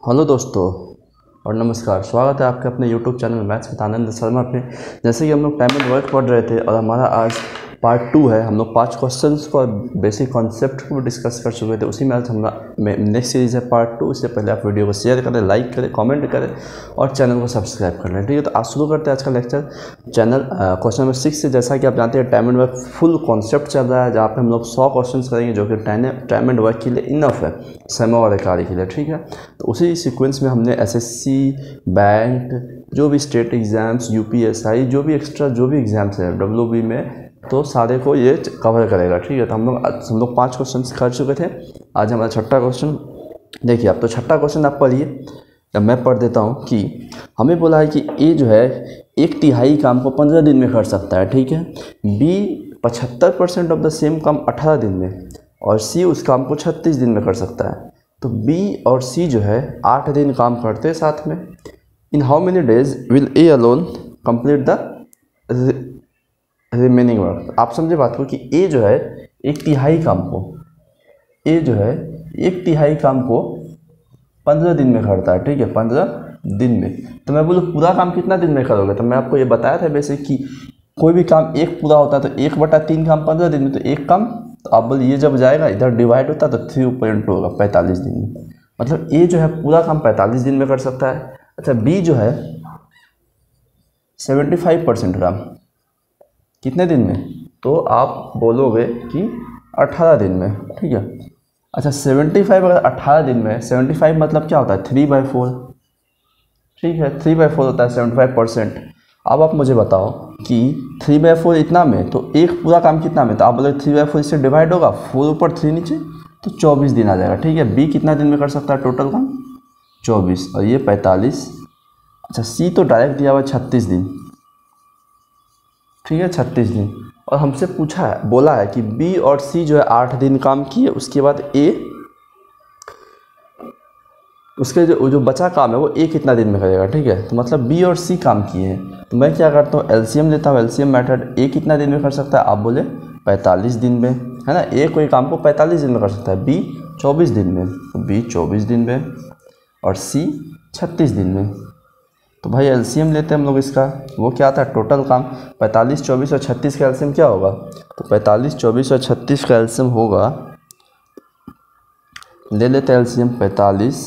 Hello दोस्तों और नमस्कार। स्वागत है आपके अपने YouTube channel maths with Anand Sharma पे। जैसे कि हम लोग टाइम एंड वर्क पढ़ रहे थे और हमारा आज पार्ट 2 है। हम लोग 5 क्वेश्चंस को बेसिक कॉन्सेप्ट को डिस्कस कर चुके थे। उसी में आज हम नेक्स्ट सीरीज़ है पार्ट 2। इससे पहले आप वीडियो को शेयर करें, लाइक करें, कमेंट करें और चैनल को सब्सक्राइब कर लें। ठीक है, तो आज शुरू करते हैं आज का लेक्चर। क्वेश्चन नंबर 6 से। जैसा कि आप जानते हैं time and work full concept चल रहा है, जहाँ पे हम लोग 100 क्वेश्चन करेंगे, जो कि टाइम एंड वर्क के लिए इनफ है, समय और कार्य के लिए। ठीक है, तो उसी सीक्वेंस में हमने एसएससी, बैंक, जो भी स्टेट एग्ज़ाम्स, यूपीएसआई, जो भी एक्स्ट्रा जो भी एग्ज़ाम्स हैं डब्ल्यूबी में, तो सारे को ये कवर करेगा। ठीक है, तो हम लोग 5 क्वेश्चन कर चुके थे। आज हमारा छठा क्वेश्चन देखिए आप। तो छठा क्वेश्चन आप पढ़िए या मैं पढ़ देता हूँ कि हमें बोला है कि ए जो है 1/3 काम को 15 दिन में कर सकता है। ठीक है, बी 75% ऑफ द सेम काम 18 दिन में और सी उस काम को 36 दिन में कर सकता है। तो बी और सी जो है 8 दिन काम करते हैं साथ में। इन how many days will A alone complete the remaining work. आप समझे बात को कि ए जो है 1/3 काम को 15 दिन में करता है। ठीक है, 15 दिन में। तो मैं बोलूँ पूरा काम कितना दिन में करोगे, तो मैं आपको ये बताया था बेसिक कि कोई भी काम एक पूरा होता है तो 1/3 काम 15 दिन में, तो एक काम। तो आप बोलिए ये जब जाएगा इधर डिवाइड होता है तो 3 होगा 45 दिन में। मतलब ए जो है पूरा काम 45 दिन में कर सकता है। अच्छा, बी जो है 75% काम कितने दिन में, तो आप बोलोगे कि 18 दिन में। ठीक है, अच्छा 75 अगर 18 दिन में, 75 मतलब क्या होता है 3/4। ठीक है, 3/4 होता है 75%। अब आप मुझे बताओ कि 3/4 इतना में, तो एक पूरा काम कितना में, तो आप बोलोगे 3/4 इससे डिवाइड होगा, 4 ऊपर 3 नीचे, तो 24 दिन आ जाएगा। ठीक है, बी कितना दिन में कर सकता है टोटल काम 24 और ये 45। अच्छा, सी तो डायरेक्ट दिया हुआ 36 दिन। ठीक है, 36 दिन। और हमसे पूछा है, बोला है कि बी और सी जो है 8 दिन काम किए, उसके बाद ए उसके जो बचा काम है वो ए कितना दिन में करेगा। ठीक है, तो मतलब बी और सी काम किए हैं, तो मैं क्या करता हूँ एलसीएम लेता हूँ। एलसीएम मेथड, ए कितना दिन में कर सकता है, आप बोले 45 दिन में, है ना। ए कोई काम को 45 दिन में कर सकता है, बी 24 दिन में, तो बी 24 दिन में और सी 36 दिन में। तो भाई एलसीएम लेते हैं हम लोग इसका। वो क्या था टोटल काम 45, 24 और 36 का एलसीएम क्या होगा, तो 45, 24 और 36 का एलसीएम होगा, ले लेते हैं एलसीएम 45,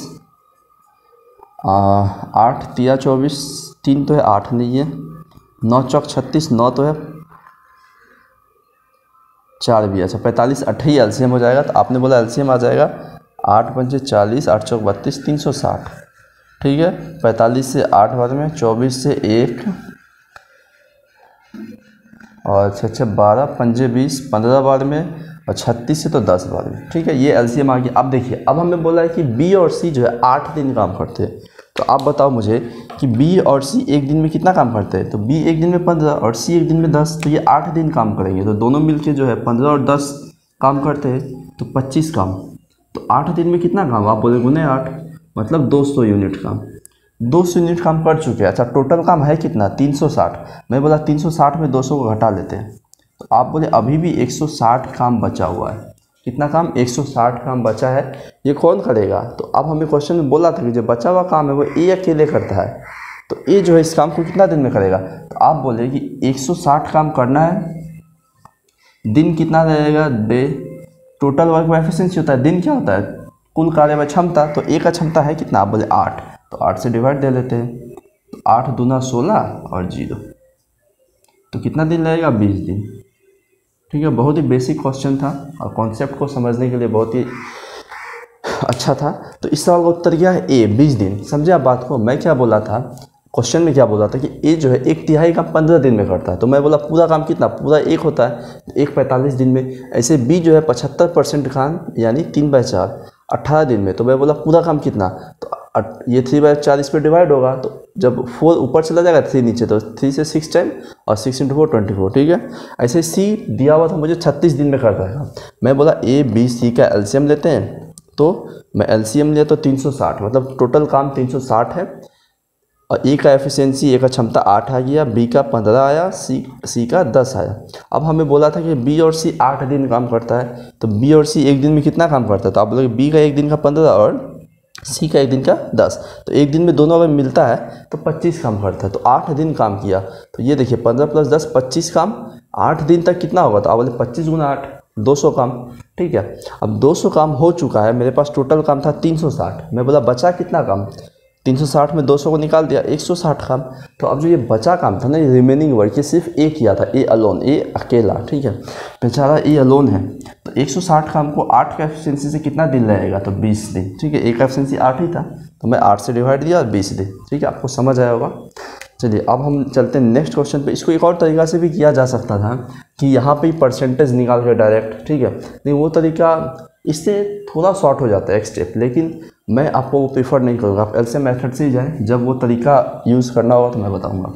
8 3 24, 3 तो है 8 नहीं है, 9 चौक 36, 9 तो है 4 भी। अच्छा 45 28 एलसीएम हो जाएगा। तो आपने बोला एलसीएम आ जाएगा 8 पंचे 40, 8 चौक 32, 360। ठीक है, 45 से 8 बार में, 24 से 1 और 6 12, 5 20, 15 बार में और 36 से तो 10 बार में। ठीक है, ये एलसीएम आ गया। अब देखिए, अब हमें बोला है कि बी और सी जो है 8 दिन काम करते हैं। तो आप बताओ मुझे कि बी और सी एक दिन में कितना काम करते हैं, तो बी एक दिन में 15 और सी एक दिन में 10, तो ये 8 दिन काम करेंगे। तो दोनों मिलके जो है 15 और 10 काम करते हैं, तो 25 काम। तो 8 दिन में कितना काम, आप बोले गुने 8, मतलब 200 यूनिट काम। 200 यूनिट काम कर चुके हैं। अच्छा टोटल काम है कितना 360। मैं बोला 360 में 200 को घटा लेते हैं, तो आप बोले अभी भी 160 काम बचा हुआ है। कितना काम, 160 काम बचा है। ये कौन करेगा, तो अब हमें क्वेश्चन में बोला था कि जो बचा हुआ काम है वो ए अकेले करता है। तो ए जो है इस काम को कितना दिन में करेगा, तो आप बोले कि 160 काम करना है, दिन कितना रहेगा, डे। टोटल वर्क एफिशिएंसी होता है, दिन क्या होता है कुल कार्य में क्षमता। तो ए का क्षमता है कितना, आप बोले 8, तो 8 से डिवाइड दे लेते हैं, तो 8 दूना 16 और 0, तो कितना दिन लगेगा 20 दिन। ठीक है, बहुत ही बेसिक क्वेश्चन था और कॉन्सेप्ट को समझने के लिए बहुत ही अच्छा था। तो इस सवाल का उत्तर क्या है, ए 20 दिन। समझे आप बात को। मैं क्या बोला था क्वेश्चन में, क्या बोला था कि ए जो है 1/3 काम 15 दिन में करता है। तो मैं बोला पूरा काम कितना, पूरा एक होता है, तो 1 45 दिन में। ऐसे बी जो है 75% काम यानी 3/4 18 दिन में। तो मैं बोला पूरा काम कितना, तो ये 3/4 इस पर डिवाइड होगा, तो जब 4 ऊपर चला जाएगा 3 नीचे, तो 3 से 6 टाइम और 6 × 4 24। ठीक है, ऐसे सी दिया हुआ था मुझे 36 दिन में करता है। मैं बोला ए बी सी का एलसीएम लेते हैं, तो मैं एलसीएम लिया तो 360, मतलब टोटल काम 360 है। और ए का एफिशिएंसी, ए का क्षमता 8 आ गया, बी का 15 आया, सी का 10 आया। अब हमें बोला था कि बी और सी 8 दिन काम करता है, तो बी और सी एक दिन में कितना काम करता है, तो आप बोलोगे बी का एक दिन का 15 और सी का एक दिन का 10, तो एक दिन में दोनों अगर मिलता है तो 25 काम करता है, तो 8 दिन काम किया। तो ये देखिए 15 + 10 25 काम, 8 दिन तक कितना होगा, तो आप बोले 25 × 8 200 काम। ठीक है, अब 200 काम हो चुका है, मेरे पास टोटल काम था 360, मैं बोला बचा कितना काम, 360 में 200 को निकाल दिया, 160 काम। तो अब जो ये बचा काम था ना, ये रिमेनिंग वर्क, ये सिर्फ ए किया था, ए अलोन, ए अकेला। ठीक है, बेचारा ए अलोन है, तो 160 काम को 8 का एफिशिएंसी से कितना दिन लगेगा, तो 20 दिन। ठीक है, ए का एफिशिएंसी 8 ही था, तो मैं 8 से डिवाइड दिया और 20 दिन। ठीक है, आपको समझ आया होगा। चलिए अब हम चलते हैं नेक्स्ट क्वेश्चन पे। इसको एक और तरीका से भी किया जा सकता था कि यहाँ पे परसेंटेज निकाल के डायरेक्ट। ठीक है, लेकिन वो तरीका इससे थोड़ा शॉर्ट हो जाता है एक स्टेप, लेकिन मैं आपको वो प्रीफर नहीं करूँगा। आप एलसीएम मेथड से ही जाएँ, जब वो तरीका यूज़ करना होगा तो मैं बताऊँगा।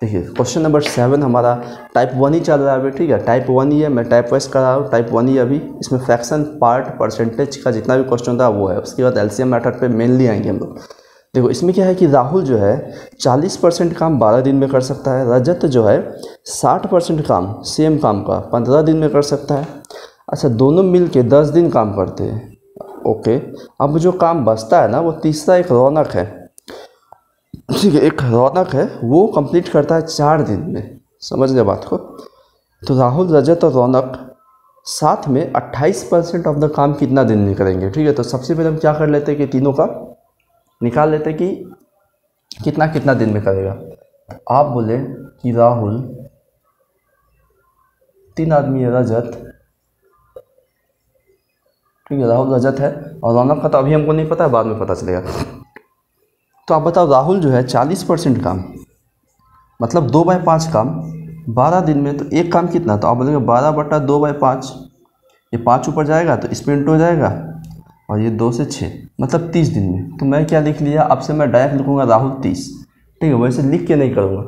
देखिए क्वेश्चन नंबर 7 हमारा टाइप 1 ही चल रहा है अभी। ठीक है, टाइप 1 ही है, मैं टाइप वाइज कर रहा हूँ, टाइप 1 ही अभी। इसमें फ्रैक्शन पार्ट परसेंटेज का जितना भी क्वेश्चन था वो है, उसके बाद एलसीएम मेथड पे मेनली आएंगे हम लोग। देखो इसमें क्या है कि राहुल जो है 40% काम 12 दिन में कर सकता है, रजत जो है 60% काम सेम काम का 15 दिन में कर सकता है। अच्छा, दोनों मिल के 10 दिन काम करते हैं। ओके, अब जो काम बचता है ना, वो तीसरा एक रौनक है। ठीक है, एक रौनक है, वो कंप्लीट करता है 4 दिन में। समझ गए बात को। तो राहुल, रजत और रौनक साथ में 28% ऑफ द काम कितना दिन में करेंगे। ठीक है, तो सबसे पहले हम क्या कर लेते हैं कि तीनों का निकाल लेते कि कितना कितना दिन में करेगा। आप बोले कि राहुल, 3 आदमी है, रजत, ठीक है, राहुल रजत है, और रौनक का तो अभी हमको नहीं पता है, बाद में पता चलेगा। तो आप बताओ, राहुल जो है 40% काम, मतलब 2/5 काम 12 दिन में, तो एक काम कितना, तो आप बोलेंगे 12/2/5, ये 5 ऊपर जाएगा तो इस पर इंटू हो जाएगा, और ये 2 से 6 मतलब 30 दिन में। तो मैं क्या लिख लिया, अब से मैं डायरेक्ट लिखूँगा राहुल 30। ठीक है, वैसे लिख के नहीं करूँगा।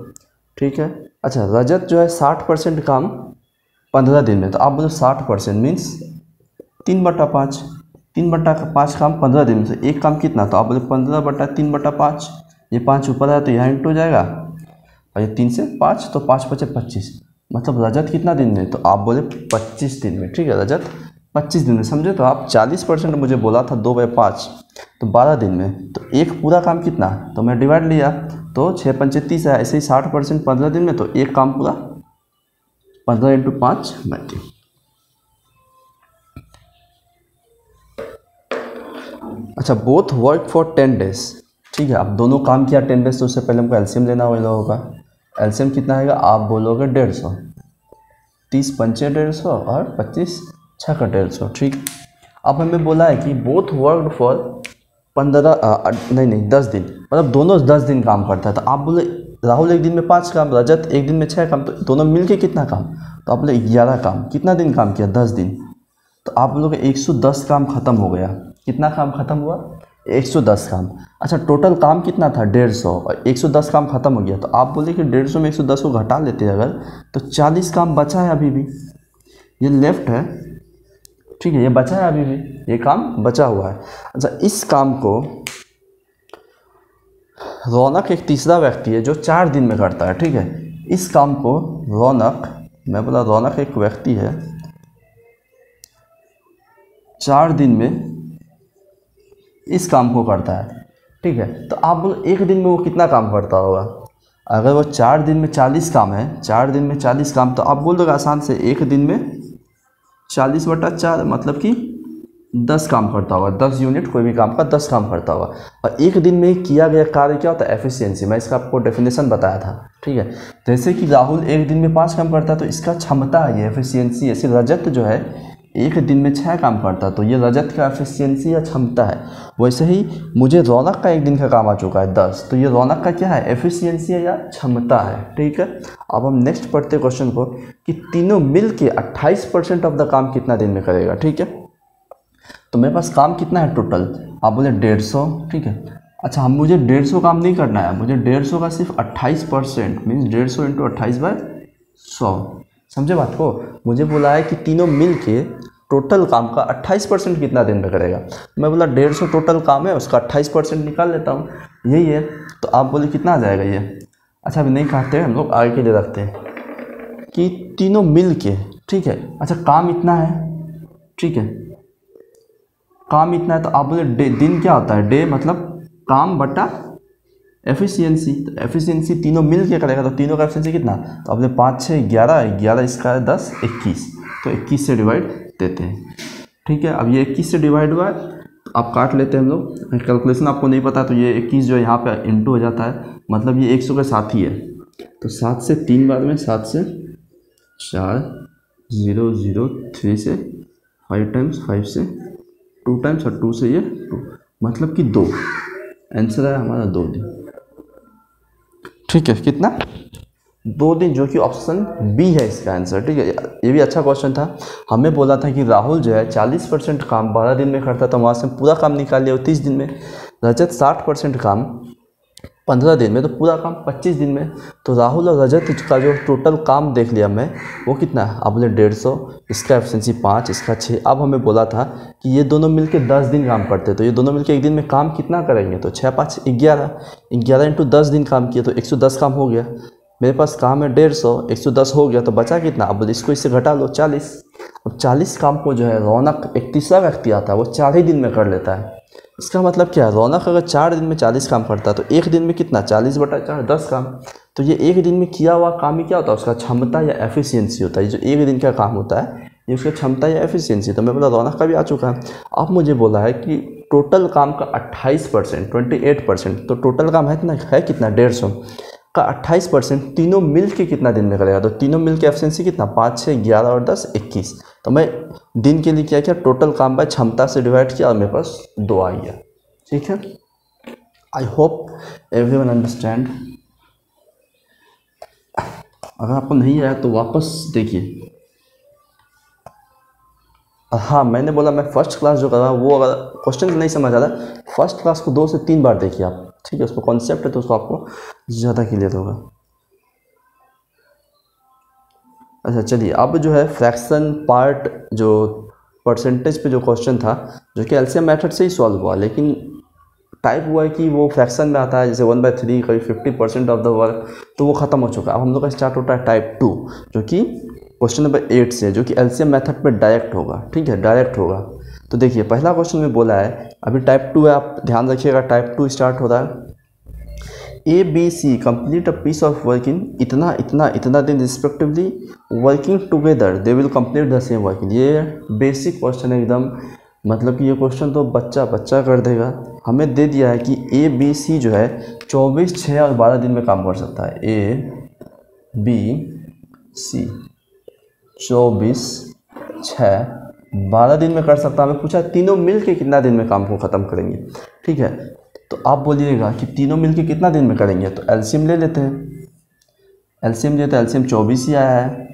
ठीक है, अच्छा, रजत जो है 60% काम 15 दिन में, तो आप बोलो 60% मीन्स 3/5, 3/5 काम 15 दिन में, तो एक काम कितना, तो आप बोले 15/3/5, ये 5 ऊपर आया तो यहाँ इंटू हो जाएगा, और ये 3 से 5 तो 5 × 5 = 25, मतलब रजत कितना दिन में, तो आप बोले 25 दिन में। ठीक है, रजत 25 दिन में, समझे। तो आप 40% मुझे बोला था 2/5, तो 12 दिन में, तो एक पूरा काम कितना, तो मैं डिवाइड लिया, तो 6 × 5 = 30 है। ऐसे ही 60% 15 दिन में, तो एक काम पूरा 15 × 5 = 90। अच्छा, बोथ वर्क फॉर 10 डेज। ठीक है, अब दोनों काम किया 10 डेज, तो उससे पहले हमको एलसीएम लेना होगा। एलसीएम कितना आएगा, आप बोलोगे 150, 30 × 5 = 150 और 25 × 6 = 150। ठीक, अब हमें बोला है कि बोथ वर्क फॉर 10 दिन, मतलब दोनों 10 दिन काम करता है। तो आप बोले राहुल एक दिन में 5 काम, रजत एक दिन में 6 काम, तो दोनों मिलके कितना काम, तो आप बोले 11 काम। कितना दिन काम किया, 10 दिन, तो आप लोग 110 काम खत्म हो गया। कितना काम खत्म हुआ, 110 काम। अच्छा, टोटल काम कितना था, 150, और 110 काम खत्म हो गया, तो आप बोले कि 150 में 110 को घटा लेते हैं अगर, तो 40 काम बचा है अभी भी, ये लेफ्ट है। ठीक है, ये बचा है अभी भी, ये काम बचा हुआ है। अच्छा, इस काम को रौनक एक तीसरा व्यक्ति है जो 4 दिन में करता है। ठीक है, इस काम को रौनक, मैं बोला रौनक एक व्यक्ति है 4 दिन में इस काम को करता है। ठीक है, तो आप बोलो एक दिन में वो कितना काम करता होगा। अगर वो 4 दिन में 40 काम है, 4 दिन में 40 काम, तो आप बोल दोगे आसान से एक दिन में 40/4, मतलब कि 10 काम करता होगा, 10 यूनिट कोई भी काम का 10 काम करता होगा। और एक दिन में किया गया कार्य क्या होता है, एफिशिएंसी। मैं इसका आपको डेफिनेशन बताया था। ठीक है, जैसे कि राहुल एक दिन में 5 काम करता है, तो इसका क्षमता है, ये एफिशिएंसी है। ऐसे रजत जो है एक दिन में 6 काम करता है, तो ये रजत का एफिशिएंसी या क्षमता है। वैसे ही मुझे रौनक का एक दिन का काम आ चुका है 10, तो ये रौनक का क्या है, एफिशिएंसी है या क्षमता है। ठीक है, अब हम नेक्स्ट पढ़ते हैं क्वेश्चन को कि तीनों मिल के 28% ऑफ द काम कितना दिन में करेगा। ठीक है, तो मेरे पास काम कितना है टोटल, आप बोले 150। ठीक है, अच्छा, हम मुझे 150 काम नहीं करना है, मुझे 150 का सिर्फ 28% मीन्स 150 × 28/100। समझे बात को। मुझे बोला है कि तीनों मिल के टोटल काम का 28% कितना दिन में करेगा। मैं बोला 150 टोटल काम है, उसका 28% निकाल लेता हूँ, यही है। तो आप बोले कितना आ जाएगा ये, अच्छा अभी नहीं काटते हैं, हम लोग आगे के लिए रखते हैं कि तीनों मिल के, ठीक है। अच्छा काम इतना है, ठीक है, काम इतना है, तो आप बोले डे, दिन क्या होता है, डे मतलब काम बटा एफिशिएंसी। तो एफिशिएंसी तीनों मिल के करेगा, तो तीनों का एफिशिएंसी कितना, तो आपने 5 6 11, 11 इसका है 10 21, तो 21 से डिवाइड देते हैं, ठीक है। अब ये 21 से डिवाइड हुआ है, तो आप काट लेते हैं हम लोग। कैलकुलेशन आपको नहीं पता तो ये 21 जो है यहाँ पे इंटू हो जाता है, मतलब ये 100 के साथ ही है, तो 7 से 3 बार में, 7 से 4 0 0, 3 से 5 टाइम्स, 5 से 2 टाइम्स और 2 से ये 2, मतलब कि 2। आंसर है हमारा 2 दिन, ठीक है। कितना, 2 दिन, जो कि ऑप्शन बी है इसका आंसर, ठीक है। ये भी अच्छा क्वेश्चन था। हमें बोला था कि राहुल जो है 40% काम 12 दिन में करता था, वहाँ से पूरा काम निकाल लिया 30 दिन में। रजत 60% काम 15 दिन में, तो पूरा काम 25 दिन में। तो राहुल और रजत का जो टोटल काम देख लिया मैं, वो कितना है, आप बोले 150, इसका एफिशिएंसी 5, इसका 6। अब हमें बोला था कि ये दोनों मिलके 10 दिन काम करते, तो ये दोनों मिलके एक दिन में काम कितना करेंगे, तो 6 5 11, 11 इंटू 10 दिन काम किया तो 110 काम हो गया। मेरे पास काम है 150, 110 हो गया, तो बचा कितना, अब इसको इससे घटा लो 40। अब 40 काम को जो है रौनक, एक तीसरा व्यक्ति आता है, वो 4 ही दिन में कर लेता है। इसका मतलब क्या है, रौनक अगर 4 दिन में 40 काम करता है, तो एक दिन में कितना, 40/4 10 काम। तो ये एक दिन में किया हुआ काम ही क्या होता है, उसका क्षमता या एफिशिएंसी होता है। जो एक दिन का काम होता है ये उसका क्षमता या एफिशिएंसी। तो मैं बोला रौनक का भी आ चुका है। अब मुझे बोला है कि टोटल काम का 28%, 28%, तो टोटल काम है कितना, 150 का 28% तीनों मिल के कितना दिन में करेगा, तो तीनों मिल के एफिशिएंसी कितना, 5 6 11 और 10 21। तो मैं दिन के लिए क्या किया, टोटल काम बाय क्षमता से डिवाइड किया और मेरे पास 2 आ गया, ठीक है। I hope everyone understand. अगर आपको नहीं आया तो वापस देखिए। हाँ, मैंने बोला मैं फर्स्ट क्लास जो कर रहा हूँ, वो अगर क्वेश्चन नहीं समझ आ रहा, फर्स्ट क्लास को 2 से 3 बार देखिए आप, ठीक है। उसको कॉन्सेप्ट है तो उसको आपको ज़्यादा क्लियर होगा। अच्छा चलिए, अब जो है फ्रैक्शन पार्ट, जो परसेंटेज पे जो क्वेश्चन था, जो कि एलसीएम मेथड से ही सॉल्व हुआ, लेकिन टाइप हुआ है कि वो फ्रैक्शन में आता है, जैसे 1/3 करीब 50% ऑफ द वर्क, तो वो ख़त्म हो चुका है। अब हम लोग का स्टार्ट होता है टाइप 2, जो कि क्वेश्चन नंबर 8 से, जो कि एलसीएम मेथड पे डायरेक्ट होगा, ठीक है, डायरेक्ट होगा। तो देखिए पहला क्वेश्चन में बोला है, अभी टाइप 2 है, आप ध्यान रखिएगा, टाइप 2 स्टार्ट हो रहा है। A B C complete a piece of work in इतना इतना इतना दिन respectively, working together they will complete the same work. ये बेसिक क्वेश्चन है एकदम, मतलब कि ये क्वेश्चन तो बच्चा कर देगा। हमें दे दिया है कि ए बी सी जो है 24 6 और 12 दिन में काम कर सकता है। ए बी सी 24 6 12 दिन में कर सकता है। हमें पूछा तीनों मिल के कितना दिन में काम को ख़त्म करेंगे, ठीक है। तो आप बोलिएगा कि तीनों मिल के कितना दिन में करेंगे, तो एलसीएम ले लेते हैं। एलसीएम लेते हैं, एलसीएम 24 ही आया है।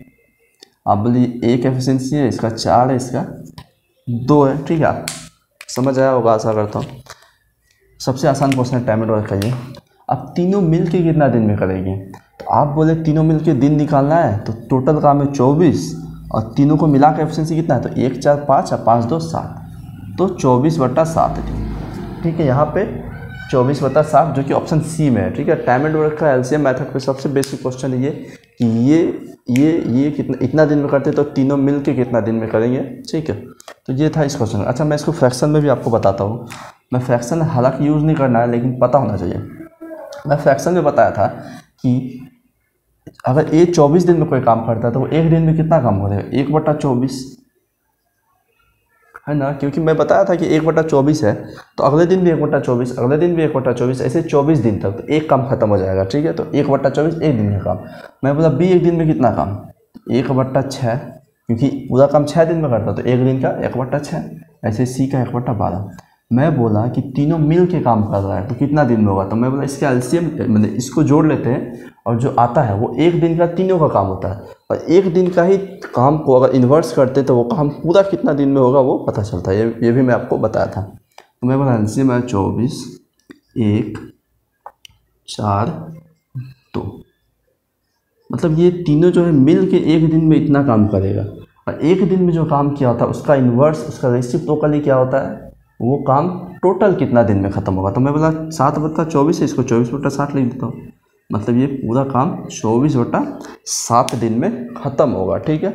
आप बोलिए एक एफिशिएंसी है, इसका 4 है, इसका 2 है, ठीक है। आप समझ आया होगा, आशा करता हूँ। सबसे आसान क्वेश्चन है, टाइम एंड वर्क करिए। अब तीनों मिल के कितना दिन में करेंगे, तो आप बोले तीनों मिल के दिन निकालना है, तो टोटल काम है 24 और तीनों को मिला के एफिशिएंसी कितना है, तो 1 4 5 और 5 2 7, तो 24/7 दिन, ठीक है। यहाँ पे 24/7 जो कि ऑप्शन सी में है, ठीक है। टाइम एंड वर्क का एलसीएम मेथड पे सबसे बेसिक क्वेश्चन है ये कि ये कितना इतना दिन में करते हैं, तो तीनों मिल के कितना दिन में करेंगे, ठीक है। तो ये था इस क्वेश्चन। अच्छा मैं इसको फ्रैक्शन में भी आपको बताता हूँ। मैं फ्रैक्शन हालांकि यूज़ नहीं करना है, लेकिन पता होना चाहिए। मैं फ्रैक्शन में बताया था कि अगर ए 24 दिन में कोई काम करता है, तो वो एक दिन में कितना काम करेगा, 1/24 है ना, क्योंकि मैं बताया था कि 1/24 है, तो अगले दिन भी 1/24, अगले दिन भी 1/24, ऐसे 24 दिन तक, तो एक काम खत्म हो जाएगा, ठीक है। तो 1/24 एक दिन का काम। मैं बोला बी एक दिन में कितना काम, 1/6, क्योंकि पूरा काम 6 दिन में करता, तो एक दिन का 1/6, ऐसे सी का 1/12। मैं बोला कि तीनों मिल के काम कर रहा है, तो कितना दिन में होगा, तो मैं बोला इसका एलसीएम मतलब इसको जोड़ लेते हैं, और जो आता है वो एक दिन का तीनों का काम होता है, और एक दिन का ही काम को अगर इन्वर्स करते तो वो काम पूरा कितना दिन में होगा वो पता चलता है। ये भी मैं आपको बताया था। तो मैं बोला एलसीएम है 24 1 4 2, मतलब ये तीनों जो है मिल के एक दिन में इतना काम करेगा, और एक दिन में जो काम किया होता है उसका इन्वर्स, उसका रेसिप्रोकली क्या होता है, वो काम टोटल कितना दिन में ख़त्म होगा। तो मैं बोला 7/24 है, इसको 24/7 लिख देता हूँ। मतलब ये पूरा काम 24/7 दिन में ख़त्म होगा। ठीक है,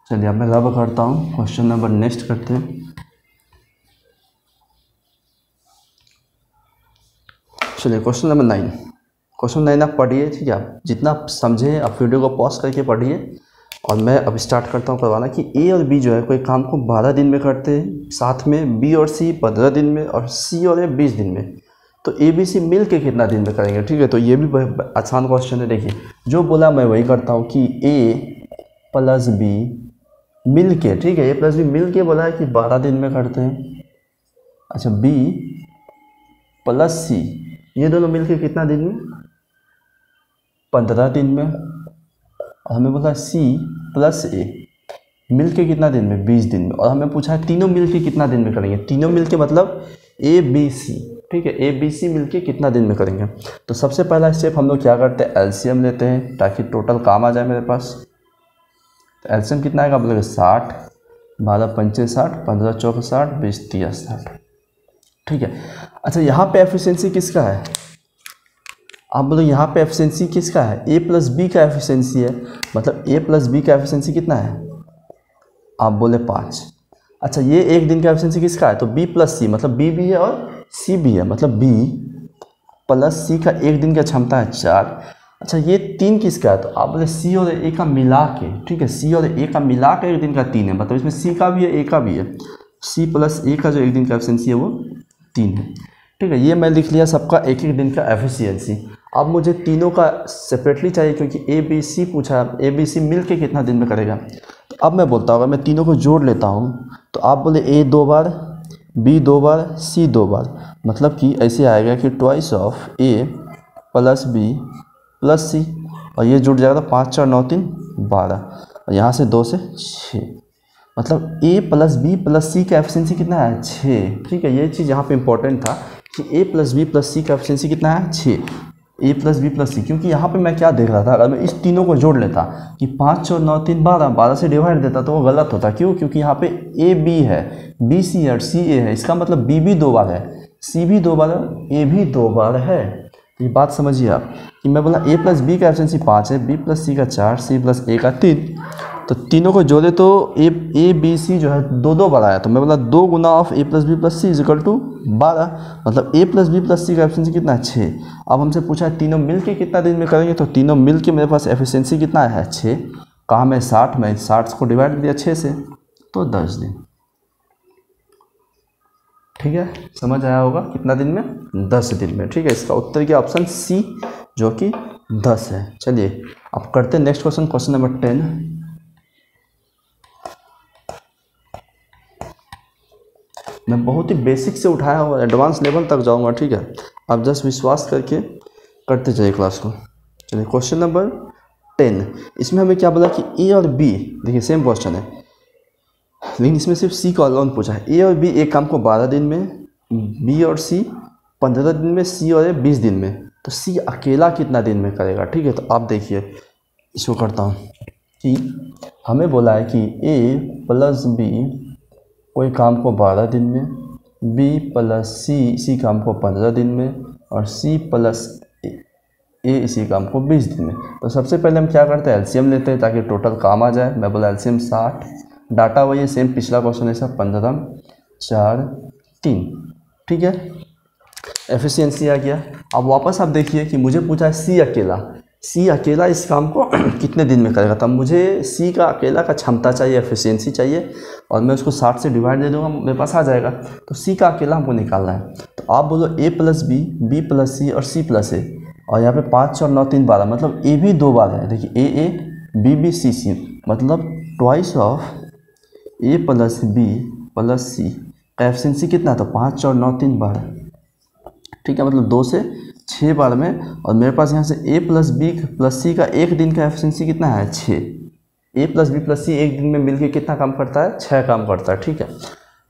चलिए अब मैं रब करता हूँ, क्वेश्चन नंबर नेक्स्ट करते हैं। चलिए क्वेश्चन नंबर 9। क्वेश्चन 9 आप पढ़िए, ठीक है, आप जितना आप समझे आप वीडियो को पॉज करके पढ़िए। और मैं अब स्टार्ट करता हूँ करवाना कि ए और बी जो है कोई काम को 12 दिन में करते हैं, साथ में बी और सी 15 दिन में, और सी और ए 20 दिन में। तो ए बी सी मिल के कितना दिन में करेंगे? ठीक है, तो ये भी आसान क्वेश्चन है। देखिए जो बोला मैं वही करता हूँ कि ए प्लस बी मिल के, ठीक है, ए प्लस बी मिल के बोला है कि 12 दिन में करते हैं। अच्छा, बी प्लस सी ये दोनों मिल के कितना दिन में? 15 दिन में। और हमें बोला सी प्लस ए मिल के कितना दिन में? 20 दिन में। और हमें पूछा है तीनों मिल के कितना दिन में करेंगे? तीनों मिल के मतलब ए बी सी, ठीक है, ए बी सी मिल के कितना दिन में करेंगे? तो सबसे पहला स्टेप हम लोग क्या करते हैं, एलसीएम लेते हैं ताकि टोटल काम आ जाए मेरे पास। तो एलसीएम कितना आएगा? बोलेंगे 60, 12 पंचे 60, 15 चौके 60, 20 30 60। ठीक है, अच्छा यहाँ पे एफिशिएंसी किसका है? आप बोलो यहाँ पे एफिशिएंसी किसका है? ए प्लस बी का एफिशिएंसी है, मतलब ए प्लस बी का एफिशिएंसी कितना है? आप बोले 5। अच्छा, ये एक दिन का एफिशिएंसी किसका है? तो बी प्लस सी, मतलब बी भी है और सी भी है, मतलब बी प्लस सी का एक दिन का क्षमता है 4। अच्छा, ये 3 किसका है? तो आप बोले सी और ए का मिला के, ठीक है, सी और ए का मिला के एक दिन का 3 है, मतलब इसमें सी का भी है ए का भी है। सी प्लस ए का जो एक दिन का एफिशिएंसी है वो 3 है। ठीक है, ये मैं लिख लिया सबका एक एक दिन का एफिशिएंसी। अब मुझे तीनों का सेपरेटली चाहिए क्योंकि ए बी सी पूछा, ए बी सी मिल के कितना दिन में करेगा। तो अब मैं बोलता हूँ अगर मैं तीनों को जोड़ लेता हूँ तो आप बोले ए 2 बार, बी 2 बार, सी 2 बार, मतलब कि ऐसे आएगा कि twice of A plus B plus C, और ये जुड़ जाएगा तो 5 4 9 3 12, और यहाँ से 2 से 6, मतलब A plus B plus C का एफिशिएंसी कितना है? 6। ठीक है, ये चीज़ यहाँ पे इंपॉर्टेंट था कि ए प्लस बी प्लस सी का एफिशिएंसी कितना है? 6। ए प्लस बी प्लस सी, क्योंकि यहाँ पे मैं क्या देख रहा था, अगर मैं इस तीनों को जोड़ लेता कि 5 4 9 3 12, 12 से डिवाइड देता तो वो गलत होता। क्यों? क्योंकि यहाँ पे ए बी है, बी सी है और सी ए है, इसका मतलब बी भी 2 बार है, सी भी 2 बार है, ए भी 2 बार है। ये बात समझिए आप कि मैं बोला ए प्लस बी का एफिशिएंसी 5 है, बी प्लस सी का 4, सी प्लस ए का 3, तो तीनों को जोड़े तो ए बी सी जो है 2 बार आया, तो मैं बोला 2 गुना of A plus B plus C is equal to 12, मतलब A plus B plus C का एफिशिएंसी कितना है? 6। अब हमसे पूछा है तीनों मिल के कितना दिन में करेंगे, तो तीनों मिल के मेरे पास एफिशिएंसी कितना है? 6। कहा मैं 60, में 60 को डिवाइड दिया 6 से, तो 10 दिन। ठीक है, समझ आया होगा कितना दिन में? 10 दिन में। ठीक है, इसका उत्तर क्या? ऑप्शन सी जो कि 10 है। चलिए अब करते हैं नेक्स्ट क्वेश्चन, क्वेश्चन नंबर 10। मैं बहुत ही बेसिक से उठाया हुआ एडवांस लेवल तक जाऊंगा। ठीक है, आप जस्ट विश्वास करके करते जाइए क्लास को। चलिए क्वेश्चन नंबर 10, इसमें हमें क्या बोला कि ए और बी, देखिए सेम क्वेश्चन है लेकिन इसमें सिर्फ सी को अलाउन पूछा है। ए और बी एक काम को 12 दिन में, बी और सी 15 दिन में, सी और ए 20 दिन में। तो सी अकेला कितना दिन में करेगा? ठीक है, तो आप देखिए इसको करता हूँ कि हमें बोला है कि ए प्लस बी कोई काम को 12 दिन में, बी प्लस सी काम को 15 दिन में, और सी प्लस ए इसी काम को 20 दिन में। तो सबसे पहले हम क्या करते हैं, एलसीएम लेते हैं ताकि टोटल काम आ जाए। मैं बोला एलसीएम 60, डाटा वही है सेम पिछला क्वेश्चन ऐसा 15 4 3। ठीक है, एफिशिएंसी आ गया। अब वापस आप देखिए कि मुझे पूछा है सी अकेला इस काम को कितने दिन में करेगा। तब मुझे सी का अकेला का क्षमता चाहिए, एफिशिएंसी चाहिए, और मैं उसको 60 से डिवाइड दे दूंगा, मेरे पास आ जाएगा। तो सी का अकेला हमको निकालना है। तो आप बोलो ए plus B, B plus C और सी प्लस ए, और यहाँ पे 5 4 9 3 12, मतलब ए भी 2 बार है। देखिए A B B C C, मतलब twice of A plus B plus C का एफिशिएंसी कितना? तो 5 4 9 3 12। ठीक है, मतलब 2 से 6 बार में, और मेरे पास यहाँ से ए प्लस बी प्लस सी का एक दिन का एफिशिएंसी कितना है? 6। ए प्लस बी प्लस सी एक दिन में मिलके कितना काम करता है? 6 काम करता है। ठीक है,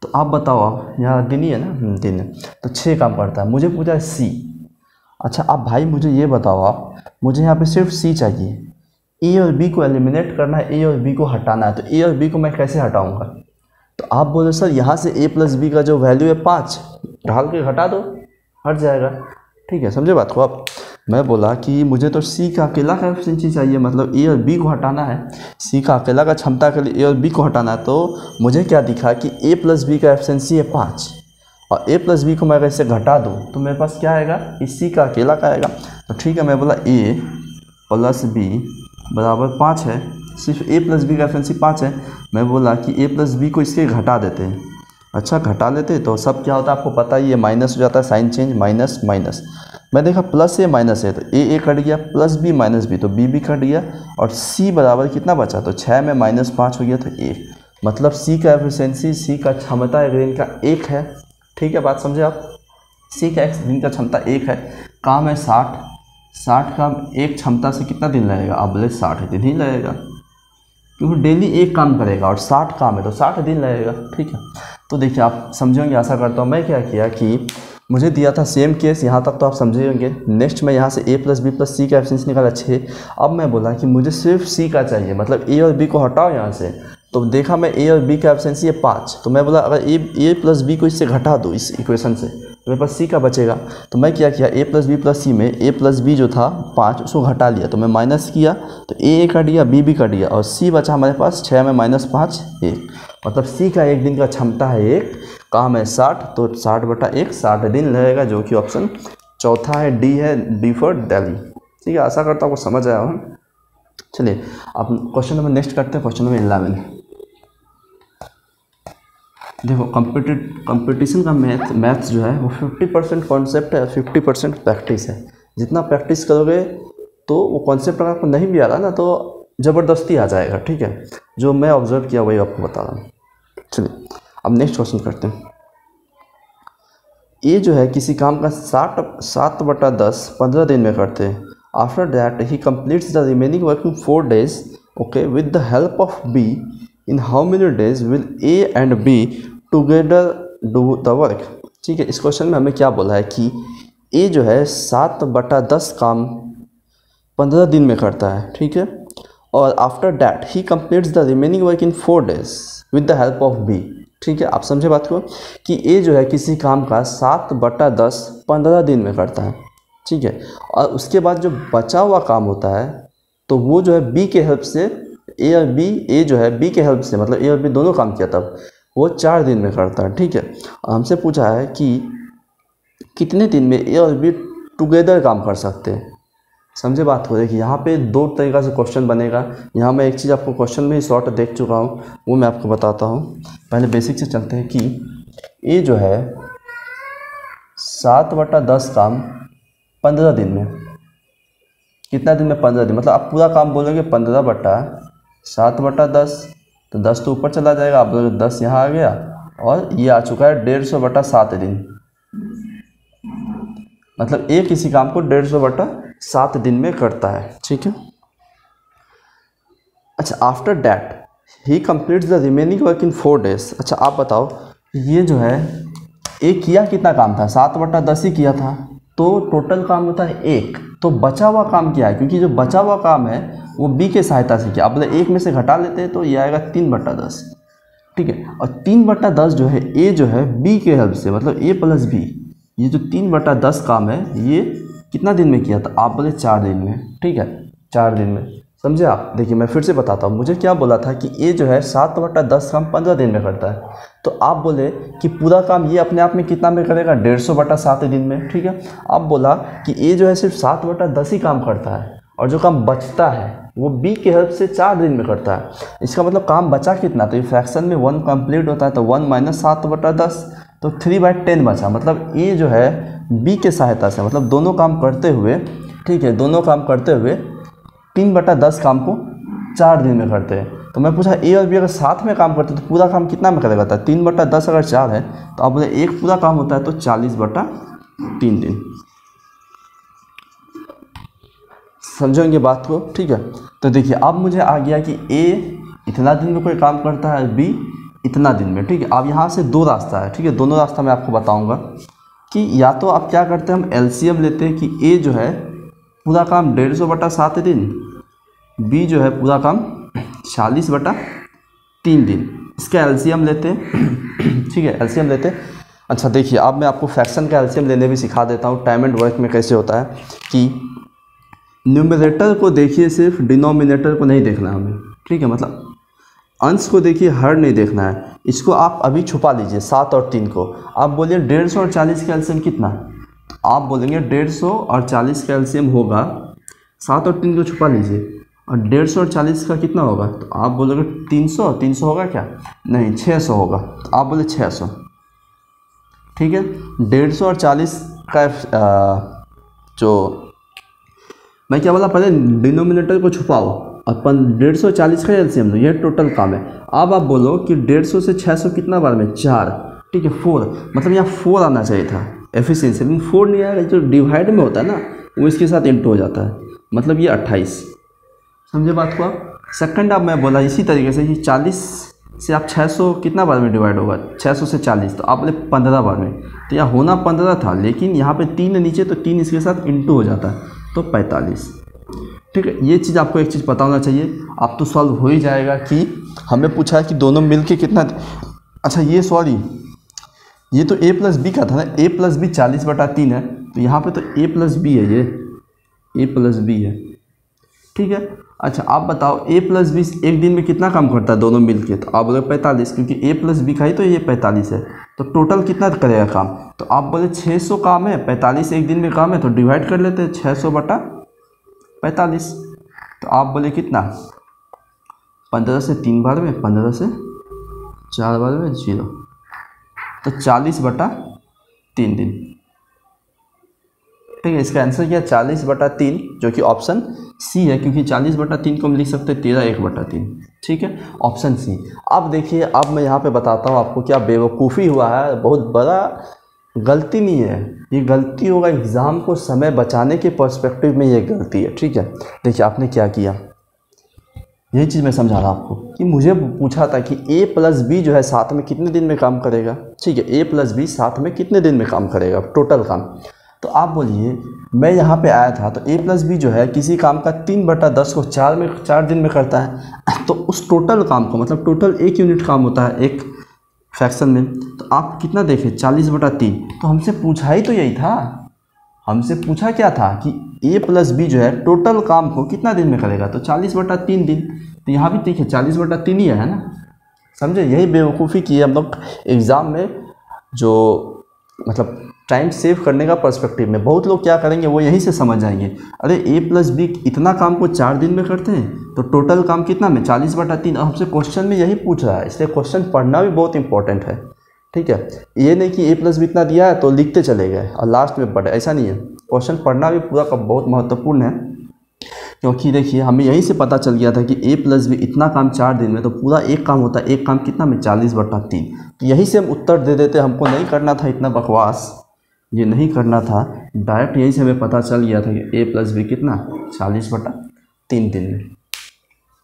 तो आप बताओ, आप यहाँ दिन ही है ना, दिन है, तो 6 काम करता है। मुझे पूछा है सी। अच्छा अब भाई मुझे ये बताओ, आप मुझे यहाँ पे सिर्फ सी चाहिए, ए और बी को एलिमिनेट करना है, ए और बी को हटाना है। तो ए और बी को मैं कैसे हटाऊँगा? तो आप बोले सर यहाँ से ए प्लस बी का जो वैल्यू है 5 ढाल के हटा दो, हट जाएगा। ठीक है, समझे बात को आप? मैं बोला कि मुझे तो सी का अकेला का एफिशिएंसी चाहिए, मतलब ए और बी को हटाना है। सी का अकेला का क्षमता के लिए ए और बी को हटाना है। तो मुझे क्या दिखा कि ए प्लस बी का एफिशिएंसी है 5 और ए प्लस बी को मैं अगर इससे घटा दूँ तो मेरे पास क्या आएगा, इस सी का अकेला का आएगा। तो ठीक है, मैं बोला ए प्लस बी बराबर 5 है, सिर्फ ए प्लस बी का एफिशिएंसी 5 है। मैं बोला कि ए प्लस बी को इसके घटा देते हैं। अच्छा, घटा लेते तो सब क्या होता है आपको पता ही है, माइनस हो जाता है, साइन चेंज, माइनस माइनस। मैं देखा प्लस ए माइनस है तो ए कट गया, प्लस बी माइनस बी तो बी कट गया, और सी बराबर कितना बचा, तो 6 में -5 हो गया तो 1। मतलब सी का एफिशिएंसी, सी का क्षमता एक दिन का 1 है। ठीक है, बात समझे आप। सी का एक दिन का क्षमता 1 है, काम है 60 काम एक क्षमता से कितना दिन लगेगा, आप बोले 60 दिन ही लगेगा, क्योंकि डेली एक काम करेगा और 60 काम है तो 60 दिन लगेगा। ठीक है, तो देखिए आप समझे होंगे, आशा करता हूँ। मैं क्या किया कि मुझे दिया था सेम केस, यहाँ तक तो आप समझे होंगे। नेक्स्ट मैं यहाँ से ए प्लस बी प्लस सी का एफिशिएंसी निकाला 6। अब मैं बोला कि मुझे सिर्फ सी का चाहिए, मतलब ए और बी को हटाओ यहाँ से। तो देखा मैं ए और बी का एफिशिएंसी है 5, तो मैं बोला अगर ए प्लस बी को इससे घटा दूँ इस इक्वेशन से तो मेरे पास सी का बचेगा। तो मैं क्या किया, ए प्लस बी प्लस सी में ए प्लस बी जो था 5 उसको घटा लिया, तो मैं माइनस किया तो ए कट गया, बी कट गया और सी बचा हमारे पास 6 में -5 1। मतलब सी का एक दिन का क्षमता है 1, काम है 60, तो 60/1 60 दिन लगेगा, जो कि ऑप्शन चौथा है, डी है, डी फॉर दिल्ली। ठीक है, आशा करता हूँ आपको समझ आया हो। चलिए आप क्वेश्चन नंबर नेक्स्ट करते हैं, क्वेश्चन नंबर 11। देखो कंपटीशन का मैथ्स जो है वो 50% कॉन्सेप्ट है और 50% प्रैक्टिस है। जितना प्रैक्टिस करोगे तो वो कॉन्सेप्ट अगर आपको नहीं भी आ रहा ना तो ज़बरदस्ती आ जाएगा। ठीक है, जो मैं ऑब्जर्व किया वही आपको बता रहा हूँ। चलिए अब नेक्स्ट क्वेश्चन करते हैं। ये जो है किसी काम का 7/10 15 दिन में करते हैं। After that he completes the remaining working 4 days okay with the help of B. In how many days will A and B together do the work. ठीक है, इस क्वेश्चन में हमें क्या बोला है कि ए जो है 7/10 काम 15 दिन में करता है। ठीक है, और after that he completes the remaining work in 4 days with the help of B. ठीक है, आप समझे बात को कि ए जो है किसी काम का 7/10 15 दिन में करता है। ठीक है, और उसके बाद जो बचा हुआ काम होता है तो वो जो है बी के हेल्प से ए जो है बी के हेल्प से, मतलब ए और बी दोनों काम किया तब वो 4 दिन में करता है। ठीक है, हमसे पूछा है कि कितने दिन में ए और बी टुगेदर काम कर सकते हैं। समझे बात हो रही है कि यहाँ पे 2 तरीक़ा से क्वेश्चन बनेगा। यहाँ मैं एक चीज़ आपको क्वेश्चन में ही शॉर्ट देख चुका हूँ, वो मैं आपको बताता हूँ। पहले बेसिक से चलते हैं कि ए जो है 7/10 काम 15 दिन में, कितना दिन में 15 दिन, मतलब आप पूरा काम बोलोगे 15/7/10 तो 10 तो ऊपर चला जाएगा, आप बोलोगे 10 यहाँ आ गया और ये आ चुका है 150/7 दिन। मतलब ए किसी काम को 150/7 दिन में करता है। ठीक है, अच्छा after that he completes the remaining work in 4 days। अच्छा आप बताओ, ये जो है ए किया कितना काम था, 7/10 ही किया था, तो टोटल काम होता है 1, तो बचा हुआ काम क्या है, क्योंकि जो बचा हुआ काम है वो बी के सहायता से किया। अब 1 में से घटा लेते हैं तो ये आएगा 3/10। ठीक है, और 3/10 जो है ए जो है बी के हेल्प से, मतलब ए प्लस बी, ये जो 3/10 काम है ये कितना दिन में किया था, आप बोले 4 दिन में। ठीक है, 4 दिन में, समझे आप। देखिए मैं फिर से बताता हूँ, मुझे क्या बोला था कि ए जो है 7/10 काम 15 दिन में करता है, तो आप बोले कि पूरा काम ये अपने आप में कितना में करेगा, 150/7 दिन में। ठीक है, आप बोला कि ए जो है सिर्फ 7/10 ही काम करता है और जो काम बचता है वो बी के हेल्प से 4 दिन में करता है। इसका मतलब काम बचा कितना, तो ये फ्रैक्शन में 1 कंप्लीट होता है तो 1 - 7/10 तो 3/10 बचा। मतलब ए जो है बी के सहायता से, मतलब दोनों काम करते हुए, ठीक है, दोनों काम करते हुए 3/10 काम को 4 दिन में करते हैं। तो मैं पूछा ए और बी अगर साथ में काम करते तो पूरा काम कितना में करेगा, 3/10 अगर 4 है तो आप बोले एक पूरा काम होता है तो 40/3 दिन। समझेंगे बात को। ठीक है, तो देखिए अब मुझे आ गया कि ए इतना दिन में कोई काम करता है, बी इतना दिन में। ठीक है, अब यहाँ से 2 रास्ता है। ठीक है, दोनों रास्ता मैं आपको बताऊंगा कि या तो आप क्या करते हैं, हम एलसीएम लेते हैं कि ए जो है पूरा काम 150/7 दिन, बी जो है पूरा काम 40/3 दिन, इसका एलसीएम लेते हैं। ठीक है, एलसीएम लेते हैं अच्छा देखिए, अब मैं आपको फ्रैक्शन का एलसीएम लेने भी सिखा देता हूँ। टाइम एंड वर्क में कैसे होता है कि न्यूमरेटर को देखिए, सिर्फ डिनोमिनेटर को नहीं देखना है हमें, ठीक है। मतलब अंश को देखिए, हर नहीं देखना है। इसको आप अभी छुपा लीजिए 7 और 3 को। आप बोलिए 150 और 40 का एलसीएम कितना है, तो आप बोलेंगे 150 और 40 का एलसीएम होगा, 7 और 3 को छुपा लीजिए, और 150 और 40 का कितना होगा, तो आप बोलोगे 300। 300 होगा क्या, नहीं 600 होगा, तो आप बोले 600, ठीक है। 150 और 40 का जो मैं क्या बोला, पहले डिनोमिनेटर को छुपाओ, अपन 150 का एलसीएम लो, ये टोटल काम है। अब आप बोलो कि 150 से 600 कितना बार में, 4, ठीक है। 4 मतलब यहाँ 4 आना चाहिए था एफिशिएंसी, लेकिन 4 नहीं आएगा। जो डिवाइड में होता है ना, वो इसके साथ इंटू हो जाता है, मतलब ये 28। समझे बात को आप। सेकंड अब मैं बोला इसी तरीके से कि 40 से आप 600 कितना बार में डिवाइड होगा, 600 से 40, तो आप बोले 15 बार में। तो यहाँ होना 15 था, लेकिन यहाँ पे 3 है नीचे, तो 3 इसके साथ इंटू हो जाता है, तो 45, ठीक है। ये चीज़ आपको एक चीज़ पता होना चाहिए। आप तो सॉल्व हो ही जाएगा कि हमें पूछा है कि दोनों मिलके कितना। अच्छा ये सॉरी, ये तो a प्लस बी का था ना, a प्लस बी 40/3 है, तो यहाँ पे तो a प्लस बी है, ये a प्लस बी है, ठीक है। अच्छा आप बताओ a प्लस बी एक दिन में कितना काम करता है दोनों मिलके, तो आप बोले 45, क्योंकि a प्लस बी का ही तो ये 45 है, तो टोटल कितना करेगा काम, तो आप बोले 600 काम है, 45 एक दिन में काम है, तो डिवाइड कर लेते हैं 600/45, तो आप बोले कितना, 15 से 3 बार में, 15 से 4 बार में 0, तो 40/3 दिन, ठीक है। इसका आंसर क्या 40/3, जो कि ऑप्शन सी है, क्योंकि 40/3 को हम लिख सकते हैं 13/1/3, ठीक है, ऑप्शन सी। अब देखिए, अब मैं यहाँ पे बताता हूँ आपको क्या बेवकूफ़ी हुआ है। बहुत बड़ा गलती नहीं है, ये गलती होगा एग्ज़ाम को समय बचाने के पर्सपेक्टिव में, ये गलती है, ठीक है। देखिए आपने क्या किया, यही चीज़ मैं समझा रहा आपको कि मुझे पूछा था कि a प्लस बी जो है साथ में कितने दिन में काम करेगा, ठीक है। a प्लस बी साथ में कितने दिन में काम करेगा, टोटल काम। तो आप बोलिए, मैं यहाँ पे आया था, तो a प्लस बी जो है किसी काम का 3/10 को 4 दिन में करता है, तो उस टोटल काम को, मतलब टोटल 1 यूनिट काम होता है एक फ्रैक्शन में, तो आप कितना देखें 40/3। तो हमसे पूछा ही तो यही था, हमसे पूछा क्या था कि a प्लस बी जो है टोटल काम को कितना दिन में करेगा, तो 40/3 दिन। तो यहाँ भी देखिए 40/3 ही है ना, समझे। यही बेवकूफ़ी की है हम लोग एग्ज़ाम में, जो मतलब टाइम सेव करने का पर्सपेक्टिव में। बहुत लोग क्या करेंगे, वो यहीं से समझ जाएंगे, अरे a प्लस बी इतना काम को 4 दिन में करते हैं, तो टोटल काम कितना में 40/3। हमसे क्वेश्चन में यही पूछ रहा है, इसलिए क्वेश्चन पढ़ना भी बहुत इंपॉर्टेंट है, ठीक है। ये नहीं कि a प्लस बी इतना दिया है तो लिखते चले गए और लास्ट में पढ़े, ऐसा नहीं है। क्वेश्चन पढ़ना भी पूरा का बहुत महत्वपूर्ण है, क्योंकि देखिए हमें यहीं से पता चल गया था कि a प्लस बी इतना काम 4 दिन में, तो पूरा एक काम होता है, एक काम कितना में 40/3। तो यहीं से हम उत्तर दे देते, हमको नहीं करना था इतना बकवास, ये नहीं करना था, डायरेक्ट यहीं से हमें पता चल गया था कि a प्लस बी कितना 40/3 दिन में।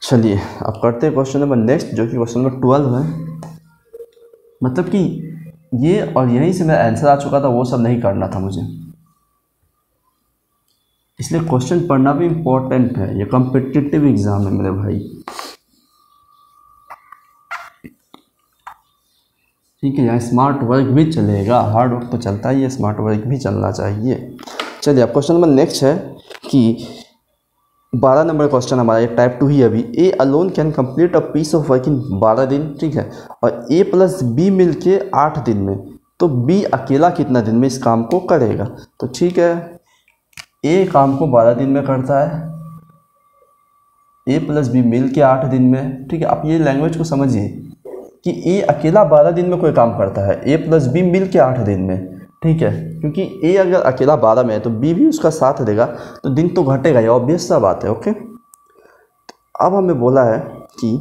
चलिए अब करते हैं क्वेश्चन नंबर नेक्स्ट, जो कि क्वेश्चन नंबर 12 है। मतलब कि ये और यहीं से मेरा आंसर आ चुका था, वो सब नहीं करना था मुझे, इसलिए क्वेश्चन पढ़ना भी इम्पोर्टेंट है। ये कॉम्पिटिटिव एग्जाम है मेरे भाई, ठीक है। यहाँ स्मार्ट वर्क भी चलेगा, हार्ड वर्क तो चलता ही है, स्मार्ट वर्क भी चलना चाहिए। चलिए अब क्वेश्चन नंबर नेक्स्ट है कि 12 नंबर क्वेश्चन हमारा, ये टाइप 2 ही अभी। A alone can complete a piece of work in 12 दिन, ठीक है, और a प्लस बी मिल के 8 दिन में, तो b अकेला कितना दिन में इस काम को करेगा। तो ठीक है, a काम को 12 दिन में करता है, a प्लस बी मिल के 8 दिन में, ठीक है। आप ये लैंग्वेज को समझिए कि a अकेला 12 दिन में कोई काम करता है, a प्लस बी मिल के 8 दिन में, ठीक है। क्योंकि a अगर अकेला 12 में है तो b भी उसका साथ देगा, तो दिन तो घटेगा, ये ऑब्वियस सा बात है, ओके। अब हमें बोला है कि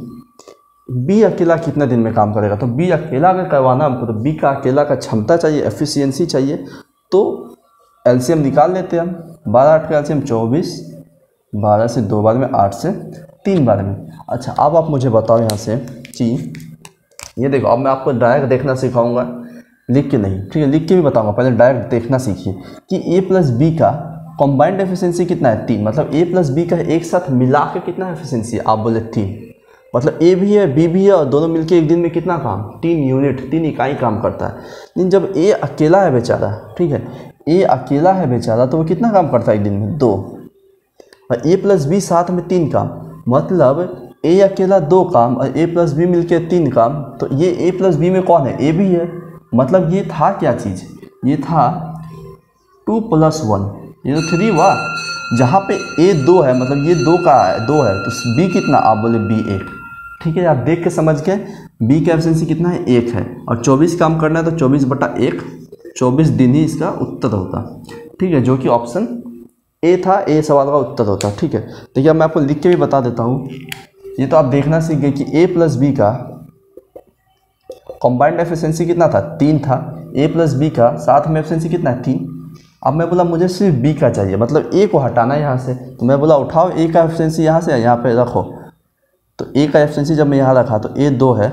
b अकेला कितना दिन में काम करेगा, तो b अकेला अगर करवाना हमको, तो b का अकेला का क्षमता चाहिए, एफिशिएंसी चाहिए। तो एलसीएम निकाल लेते हैं हम, 12/8 का एलसीएम 24, 12 से 2 बार में, 8 से 3 बार में। अच्छा अब आप मुझे बताओ यहाँ से कि ये देखो, अब मैं आपको डायरेक्ट देखना सिखाऊंगा, लिख के नहीं, ठीक है, लिख के भी बताऊंगा, पहले डायरेक्ट देखना सीखिए कि a प्लस बी का कॉम्बाइंड एफिशिएंसी कितना है 3, मतलब a प्लस बी का एक साथ मिला के कितना एफिशिएंसी है, आप बोले 3, मतलब ए भी है बी भी है और दोनों मिलके एक दिन में कितना काम, 3 यूनिट 3 इकाई काम करता है। लेकिन जब ए अकेला है बेचारा, ठीक है, ए अकेला है बेचारा, तो वो कितना काम करता है एक दिन में, 2। और ए प्लस बी साथ में 3 काम, मतलब ए अकेला 2 काम और ए प्लस बी मिलके 3 काम। तो ये ए प्लस बी में कौन है, ए भी है। मतलब ये था क्या चीज़, ये था 2 + 1, ये तो 3 हुआ। जहाँ पे ए 2 है मतलब ये 2 का है, 2 है, तो बी कितना, आप बोले बी 1। ठीक है, आप देख के समझ के, बी का एफिशिएंसी कितना है, 1 है। और 24 काम करना है तो 24/1, 24 दिन ही इसका उत्तर होता। ठीक है, जो कि ऑप्शन ए था, ए सवाल का उत्तर होता। ठीक है, देखिए अब मैं आपको लिख के भी बता देता हूँ। ये तो आप देखना सीख गए कि ए प्लस बी का कंबाइंड एफिशिएंसी कितना था, 3 था। ए प्लस बी का साथ में एफिशिएंसी कितना है, 3। अब मैं बोला मुझे सिर्फ बी का चाहिए, मतलब ए को हटाना है यहाँ से। तो मैं बोला उठाओ ए का एफिशिएंसी यहाँ से यहाँ पे रखो। तो ए का एफिशिएंसी जब मैं यहाँ रखा तो ए 2 है।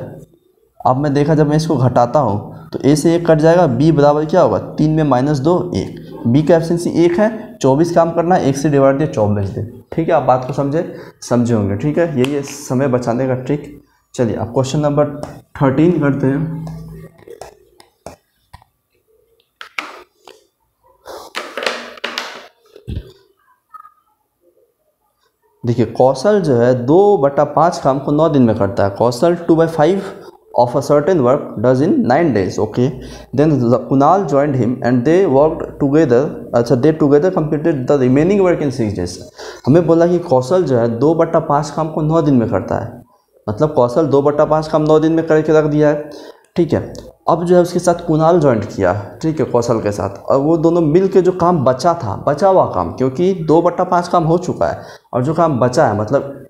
अब मैं देखा जब मैं इसको घटाता हूँ तो ए से 1 कट जाएगा, बी बराबर क्या होगा, 3 में -2 1। बी का एफिशिएंसी 1 है, 24 काम करना है, 1 से डिवाइड दिया 24 दिन। ठीक है, आप बात को समझे होंगे। ठीक है, यही है समय बचाने का ट्रिक। चलिए अब क्वेश्चन नंबर 13 करते हैं। देखिए कौशल जो है 2/5 काम को 9 दिन में करता है। कौशल 2/5 of a certain work does in 9 days. Okay, then Kunal joined him and they worked together. अच्छा, they together completed the remaining work in 6 days. हमें बोला कि कौशल जो है 2/5 काम को 9 दिन में करता है। मतलब कौशल 2/5 काम 9 दिन में करके रख दिया है। ठीक है, अब जो है उसके साथ कुणाल ज्वाइंट किया, ठीक है, कौशल के साथ, और वो दोनों मिल के जो काम बचा था, बचा हुआ काम, क्योंकि 2/5 काम हो चुका है और जो काम बचा है मतलब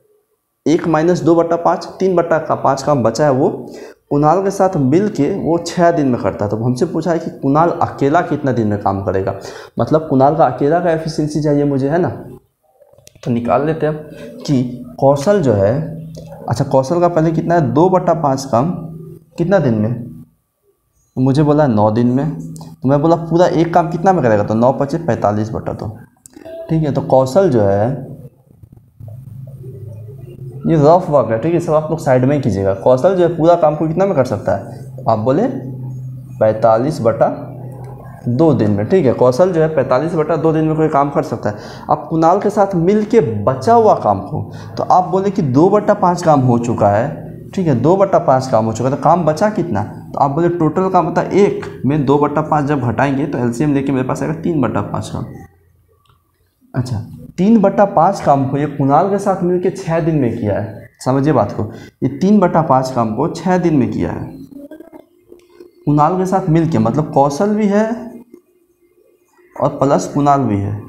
1 - 2/5 3/5 काम बचा है, वो कुणाल के साथ मिल के वो 6 दिन में करता है। तो हमसे पूछा है कि कुणाल अकेला कितना दिन में काम करेगा, मतलब कुणाल का अकेला का एफिशिएंसी चाहिए मुझे, है ना। तो निकाल लेते हैं कि कौशल जो है, अच्छा कौशल का पहले कितना है, 2/5 काम कितना दिन में, तो मुझे बोला 9 दिन में। तो मैं बोला पूरा एक काम कितना में करेगा, तो 9 × 5 = 45/2। ठीक है, तो कौशल जो है, ये रफ वर्क है, ठीक है, सब आप लोग साइड में ही कीजिएगा। कौशल जो है पूरा काम को कितना में कर सकता है, आप बोले 45/2 दिन में। ठीक है, कौशल जो है 45/2 दिन में कोई काम कर सकता है। अब कुणाल के साथ मिल के बचा हुआ काम को, तो आप बोले कि 2/5 काम हो चुका है। ठीक है, 2/5 काम हो चुका है, तो काम बचा कितना, तो आप बोले टोटल काम होता है 1 में 2/5 जब घटाएंगे तो एलसीएम लेके मेरे पास आएगा 3/5 काम। अच्छा, 3/5 काम को ये कुणाल के साथ मिलके 6 दिन में किया है। समझिए बात को, ये 3/5 काम को 6 दिन में किया है कुणाल के साथ मिलके, मतलब कौशल भी है और प्लस कुणाल भी है।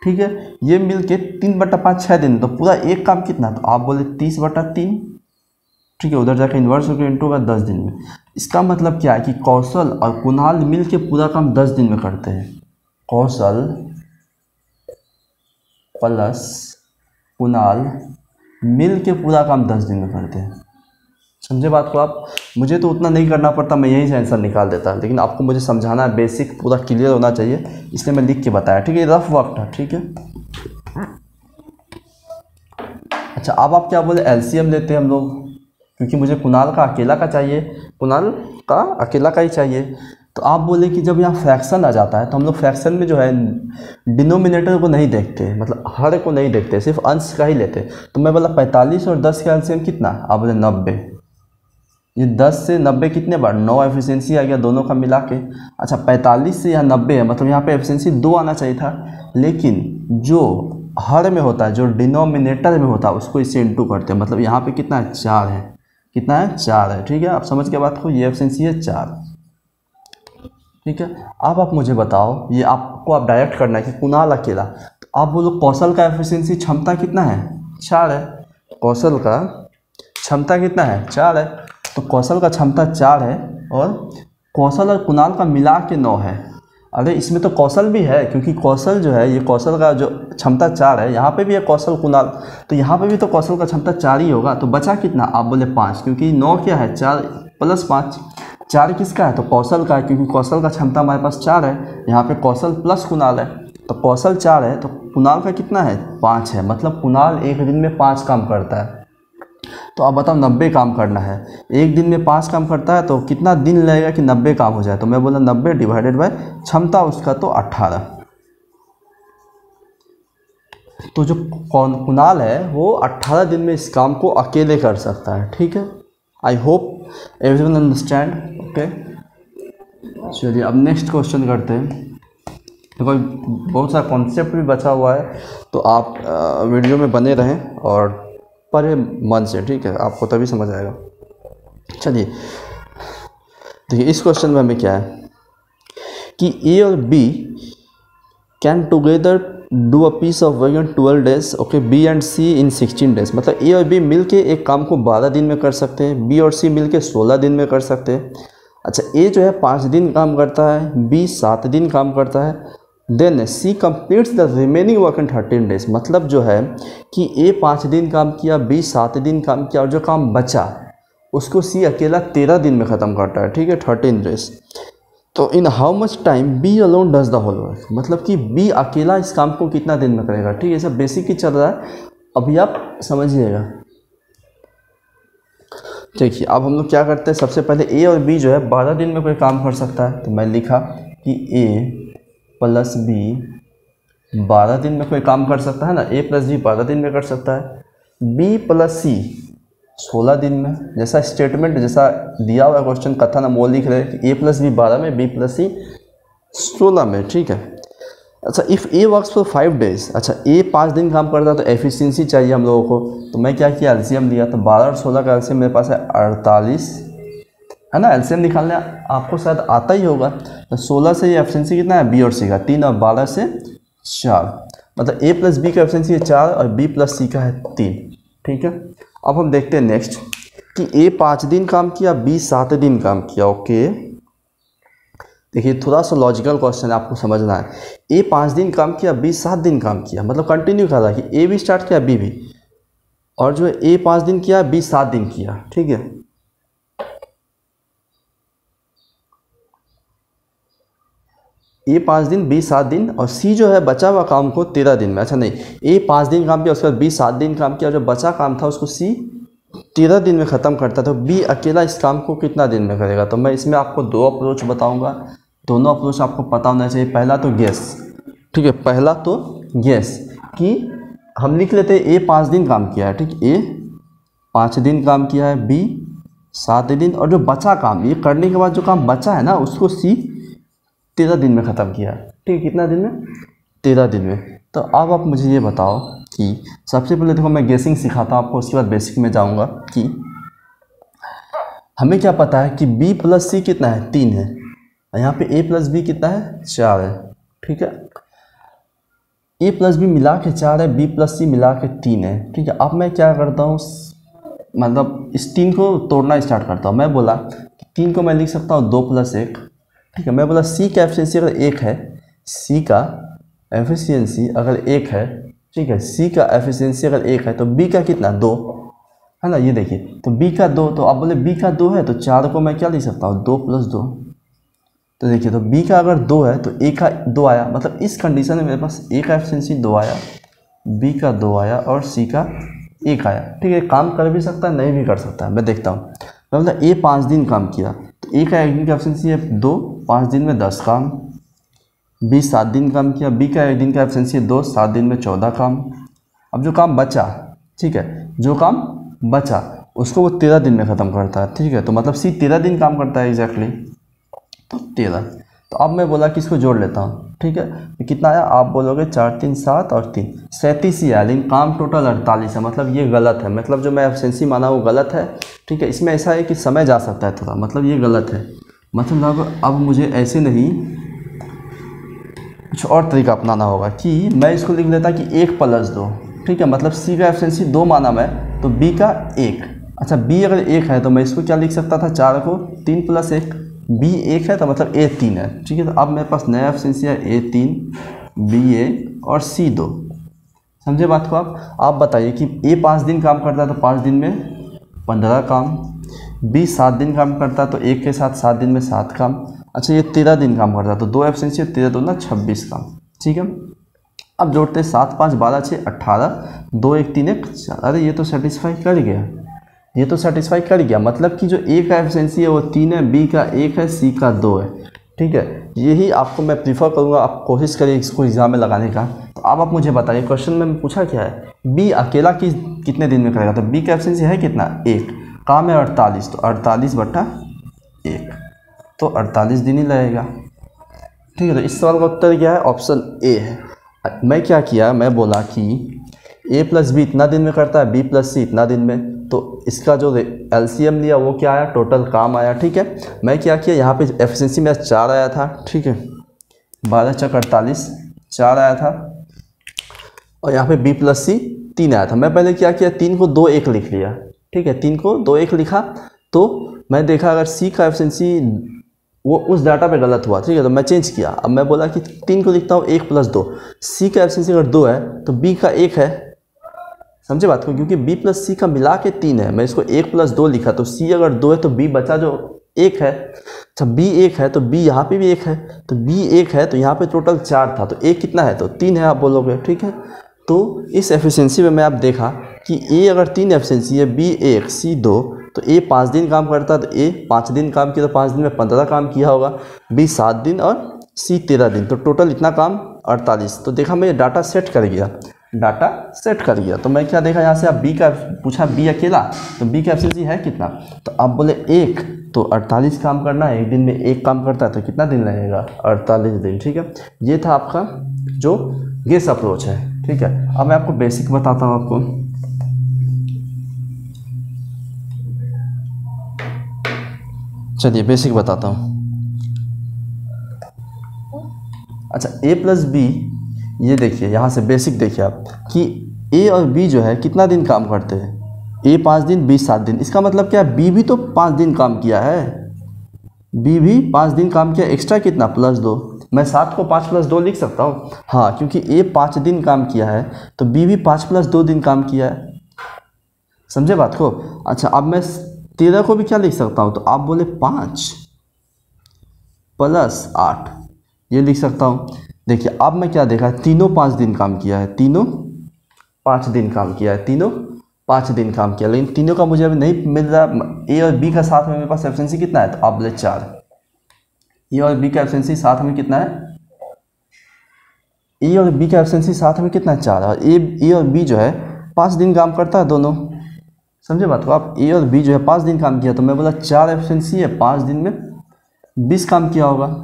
ठीक है, ये मिलके 3/5 6 दिन, तो पूरा एक काम कितना, तो आप बोले 30/3। ठीक है, उधर जाकर इन्वर्स होकर इंटू का 10 दिन में। इसका मतलब क्या है कि कौशल और कुणाल मिलके पूरा काम 10 दिन में करते हैं। कौशल प्लस कुणाल मिल के पूरा काम 10 दिन में करते हैं। समझे बात को आप, मुझे तो उतना नहीं करना पड़ता, मैं यहीं से आंसर निकाल देता, लेकिन आपको मुझे समझाना है, बेसिक पूरा क्लियर होना चाहिए, इसलिए मैं लिख के बताया। ठीक है, रफ वर्क था। ठीक है, अच्छा अब आप क्या बोले, एलसीएम लेते हैं हम लोग, क्योंकि मुझे कुणाल का अकेला का चाहिए, कुणाल का अकेला का ही चाहिए। तो आप बोले कि जब यहाँ फ्रैक्शन आ जाता है तो हम लोग फ्रैक्शन में जो है डिनोमिनेटर को नहीं देखते, मतलब हर को नहीं देखते, सिर्फ अंश का ही लेते। तो मैं बोला 45 और 10 का एलसीएम कितना, आप बोले 90। ये 10 से 90 कितने बार, 9 एफिशिएंसी आ गया दोनों का मिला के। अच्छा 45 से यहाँ 90 है, मतलब यहाँ पे एफिशिएंसी 2 आना चाहिए था, लेकिन जो हर में होता है, जो डिनोमिनेटर में होता है, उसको इससे इंटू करते हैं, मतलब यहाँ पे कितना है, 4 है। कितना है, 4 है। ठीक है, आप समझ के बात को, ये एफिशिएंसी है 4। ठीक है, अब आप मुझे बताओ, ये आपको आप डायरेक्ट करना है कि कुणाल अकेला, तो आप बोलो कौशल का एफिशिएंसी क्षमता कितना है, 4 है। कौशल का क्षमता कितना है, 4 है। तो कौशल का क्षमता 4 है और कौशल और कुणाल का मिला के 9 है। अरे इसमें तो कौशल भी है, क्योंकि कौशल जो है, ये कौशल का जो क्षमता 4 है, यहाँ पे भी है कौशल कुणाल, तो यहाँ पे भी तो कौशल का क्षमता 4 ही होगा। तो बचा कितना, आप बोले 5, क्योंकि 9 क्या है, 4 + 5, 4 किसका है, तो कौशल का है, क्योंकि कौशल का क्षमता हमारे पास 4 है। यहाँ पे कौशल प्लस कुणाल है, तो कौशल 4 है, तो कुणाल का कितना है, 5 है। मतलब कुणाल एक दिन में 5 काम करता है। तो आप बताओ 90 काम करना है, एक दिन में 5 काम करता है तो कितना दिन लगेगा कि 90 काम हो जाए। तो मैं बोला 90 डिवाइडेड बाय क्षमता उसका तो 18। तो जो कुणाल है वो 18 दिन में इस काम को अकेले कर सकता है। ठीक है, I hope everyone understand. Okay, चलिए अब नेक्स्ट क्वेश्चन करते हैं। देखो बहुत सारा कॉन्सेप्ट भी बचा हुआ है, तो आप वीडियो में बने रहें और पढ़े मन से। ठीक है, आपको तभी समझ आएगा। चलिए देखिए, इस क्वेश्चन में हमें क्या है कि ए और B can together do a piece of work in 12 days. Okay, B and C in 16 days. मतलब ए और बी मिलके एक काम को 12 दिन में कर सकते हैं, बी और सी मिलके 16 दिन में कर सकते हैं। अच्छा, ए जो है 5 दिन काम करता है, बी 7 दिन काम करता है। Then C completes the remaining work in 13 days. मतलब जो है कि ए 5 दिन काम किया, बी 7 दिन काम किया, और जो काम बचा उसको सी अकेला 13 दिन में ख़त्म करता है। ठीक है, 13 डेज। तो in how much time B alone does the whole work. मतलब कि बी अकेला इस काम को कितना दिन में करेगा। ठीक है, सब बेसिक ही चल रहा है, अभी आप समझिएगा। देखिए अब हम लोग क्या करते हैं, सबसे पहले ए और बी जो है 12 दिन में कोई काम कर सकता है। तो मैं लिखा कि ए प्लस बी 12 दिन में कोई काम कर सकता है ना, ए प्लस बी 12 दिन में कर सकता है। बी प्लस सी 16 दिन में, जैसा स्टेटमेंट जैसा दिया हुआ क्वेश्चन कथन हम वो लिख रहे हैं कि ए प्लस बी 12 में, बी प्लस सी 16 में। ठीक है। अच्छा, if A works for 5 days. अच्छा, ए 5 दिन काम करता है तो एफिशिएंसी चाहिए हम लोगों को। तो मैं क्या किया, एलसीएम लिया। तो 12 और 16 का एलसीएम मेरे पास है 48, है ना। एलसीएम निकालने आपको शायद आता ही होगा। तो 16 से ये एफिशिएंसी कितना है, बी और सी का 3, और 12 से 4। मतलब ए प्लस बी का एफिशिएंसी है 4 और बी प्लस सी का है 3। ठीक है, अब हम देखते हैं नेक्स्ट कि ए 5 दिन काम किया, बी 7 दिन काम किया। ओके, देखिए थोड़ा सा लॉजिकल क्वेश्चन है, आपको समझना है। ए 5 दिन काम किया, बी 7 दिन काम किया, मतलब कंटिन्यू कर रहा है कि ए भी स्टार्ट किया, बी भी, और जो है ए 5 दिन किया, बी 7 दिन किया। ठीक है, ए 5 दिन, बी 7 दिन, और सी जो है बचा हुआ काम को 13 दिन में। अच्छा नहीं, ए 5 दिन काम किया, उसके बाद बी 7 दिन काम किया, जो बचा काम था उसको सी 13 दिन में ख़त्म करता। तो बी अकेला इस काम को कितना दिन में करेगा। तो मैं इसमें आपको 2 अप्रोच बताऊंगा, दोनों अप्रोच आपको पता होना चाहिए। पहला तो गेस, ठीक है, पहला तो गेस कि हम लिख लेते हैं ए 5 दिन काम किया है। ठीक, ए 5 दिन काम किया है, बी 7 दिन, और जो बचा काम, ये करने के बाद जो काम बचा है ना उसको सी 13 दिन में ख़त्म किया। ठीक, कितना दिन में, 13 दिन में। तो अब आप मुझे ये बताओ कि सबसे पहले देखो मैं गेसिंग सिखाता हूँ आपको, उसके बाद बेसिक में जाऊँगा। कि हमें क्या पता है कि b प्लस सी कितना है, 3 है, यहाँ पे a प्लस बी कितना है, 4 है। ठीक है, a प्लस बी मिला के 4 है, b प्लस सी मिला के 3 है। ठीक है, अब मैं क्या करता हूँ, मतलब इस 3 को तोड़ना स्टार्ट करता हूँ। मैं बोला कि 3 को मैं लिख सकता हूँ 2 + 1। ठीक है, मैं बोला सी का एफिशिएंसी अगर 1 है, सी का एफिशिएंसी अगर 1 है, ठीक है, सी का एफिशिएंसी अगर 1 है तो बी का कितना, 2 है ना। ये देखिए, तो बी का 2, तो आप बोले बी का 2 है तो 4 को मैं क्या लिख सकता हूँ, 2 + 2। तो देखिए, तो बी का अगर 2 है तो ए का 2 आया, मतलब इस कंडीशन में मेरे पास ए का एफिशिएंसी 2 आया, बी का 2 आया और सी का 1 आया। ठीक है, काम कर भी सकता है, नहीं भी कर सकता है, मैं देखता हूँ। मैं मतलब ए 5 दिन काम किया तो ए का 1 दिन का एफिशिएंसी है 2, 5 दिन में 10 काम। बी 7 दिन काम किया, बी का 1 दिन का एफिशिएंसी है 2, 7 दिन में 14 काम। अब जो काम बचा, ठीक है, जो काम बचा उसको वो 13 दिन में ख़त्म करता है। ठीक है, तो मतलब सी 13 दिन काम करता है एग्जैक्टली, तो 13। तो अब मैं बोला कि इसको जोड़ लेता हूँ। ठीक है, तो कितना आया, आप बोलोगे 4 3 7 और 3 37 ही आया, लेकिन काम टोटल 48 है। मतलब ये गलत है, मतलब जो मैं एफिशिएंसी माना वो गलत है। ठीक है, इसमें ऐसा है कि समय जा सकता है थोड़ा, मतलब ये गलत है। मतलब अब मुझे ऐसे नहीं, कुछ और तरीका अपनाना होगा कि मैं इसको लिख लेता कि 1 + 2। ठीक है, मतलब सी का एफिशिएंसी 2 माना मैं, तो बी का 1। अच्छा, बी अगर 1 है तो मैं इसको क्या लिख सकता था, 4 को 3 + 1, बी 1 है तो मतलब ए 3 है। ठीक है, तो अब मेरे पास नया एफिशिएंसी है ए 3, बी 1 और सी 2। समझे बात को आप बताइए कि ए 5 दिन काम करता है तो 5 दिन में 15 काम, बी 7 दिन काम करता है तो 1 के साथ 7 दिन में 7 काम। अच्छा, ये 13 दिन काम करता है तो 2 एफिशिएंसी, 13 2 = 26 काम। ठीक है, अब जोड़ते हैं 7 5 12 6 18, 2 1 3 1 4। अरे ये तो सेटिस्फाई कर गया, ये तो सेटिस्फाई कर गया, मतलब कि जो ए का एफिशिएंसी है वो 3 है, बी का 1 है, सी का 2 है। ठीक है, यही आपको मैं प्रीफर करूँगा, आप कोशिश करिए इसको एग्जाम में लगाने का। तो अब आप मुझे बताइए क्वेश्चन में पूछा क्या है, बी अकेला कितने दिन में करेगा, तो बी का एफिशिएंसी है कितना 1, काम है 48, तो 48/1, तो 48 दिन ही लगेगा। ठीक है, तो इस सवाल का उत्तर क्या है, ऑप्शन ए है। मैं क्या किया, मैं बोला कि a + b इतना दिन में करता है, b + c इतना दिन में, तो इसका जो एलसीएम लिया वो क्या आया, टोटल काम आया। ठीक है, मैं क्या किया, यहाँ पे एफिशिएंसी मेरा 4 आया था। ठीक है, 12 × 48 4 आया था, और यहाँ पे b + c 3 आया था। मैं पहले क्या किया, 3 को 2 1 लिख लिया। ठीक है, 3 को 2 1 लिखा, तो मैं देखा अगर c का एफिशिएंसी वो उस डाटा पे गलत हुआ। ठीक है, तो मैं चेंज किया, अब मैं बोला कि 3 को लिखता हूँ 1 + 2, c का एफिशिएंसी अगर 2 है तो b का 1 है। समझे बात को, क्योंकि b + c का मिला के 3 है, मैं इसको 1 + 2 लिखा, तो c अगर 2 है तो b बचा जो 1 है। अच्छा, b 1 है तो b यहाँ पे भी 1 है, तो b 1 है तो यहाँ पे टोटल 4 था, तो a कितना है, तो 3 है आप बोलोगे। ठीक है, तो इस एफिशिएंसी में मैं आप देखा कि a अगर 3 एफिशिएंसी है, b 1 c 2, तो a 5 दिन काम करता है, तो a 5 दिन काम किया, तो 5 दिन में 15 काम किया होगा, b 7 दिन और c 13 दिन, तो टोटल इतना काम 48। तो देखा मैं डाटा सेट कर गया, डाटा सेट कर गया। तो मैं क्या देखा यहाँ से, आप b का पूछा, b अकेला, तो b का एफिशिएंसी है कितना, तो आप बोले 1, तो 48 काम करना है, एक दिन में 1 काम करता है, तो कितना दिन लगेगा, 48 दिन। ठीक है, ये था आपका जो गेस अप्रोच है। ठीक है, अब मैं आपको बेसिक बताता हूँ आपको। चलिए बेसिक बताता हूँ। अच्छा, a + b, ये देखिए यहाँ से बेसिक देखिए आप कि a और b जो है कितना दिन काम करते हैं, a 5 दिन, b 7 दिन। इसका मतलब क्या है, b भी तो 5 दिन काम किया है, b भी 5 दिन काम किया, एक्स्ट्रा कितना +2, मैं 7 को 5 + 2 लिख सकता हूँ। हाँ, क्योंकि a 5 दिन काम किया है तो b भी 5 + 2 दिन काम किया है। समझे बात को। अच्छा, अब मैं 13 को भी क्या लिख सकता हूँ, तो आप बोले 5 + 8 ये लिख सकता हूँ। देखिए अब मैं क्या देखा, तीनों 5 दिन काम किया है, तीनों 5 दिन काम किया है, तीनों 5 दिन काम किया, लेकिन तीनों का मुझे अभी नहीं मिल रहा। ए और बी का साथ में मेरे पास एफिशिएंसी कितना है, तो आप बोले 4। ए और बी का एफिशिएंसी साथ में कितना है, ए और बी का एफिशिएंसी साथ में कितना है, 4, और ए और बी जो है 5 दिन काम करता है दोनों। समझे बात को आप, ए और बी जो है 5 दिन काम किया, तो मैं बोला 4 एफिशिएंसी है, 5 दिन में 20 काम किया होगा।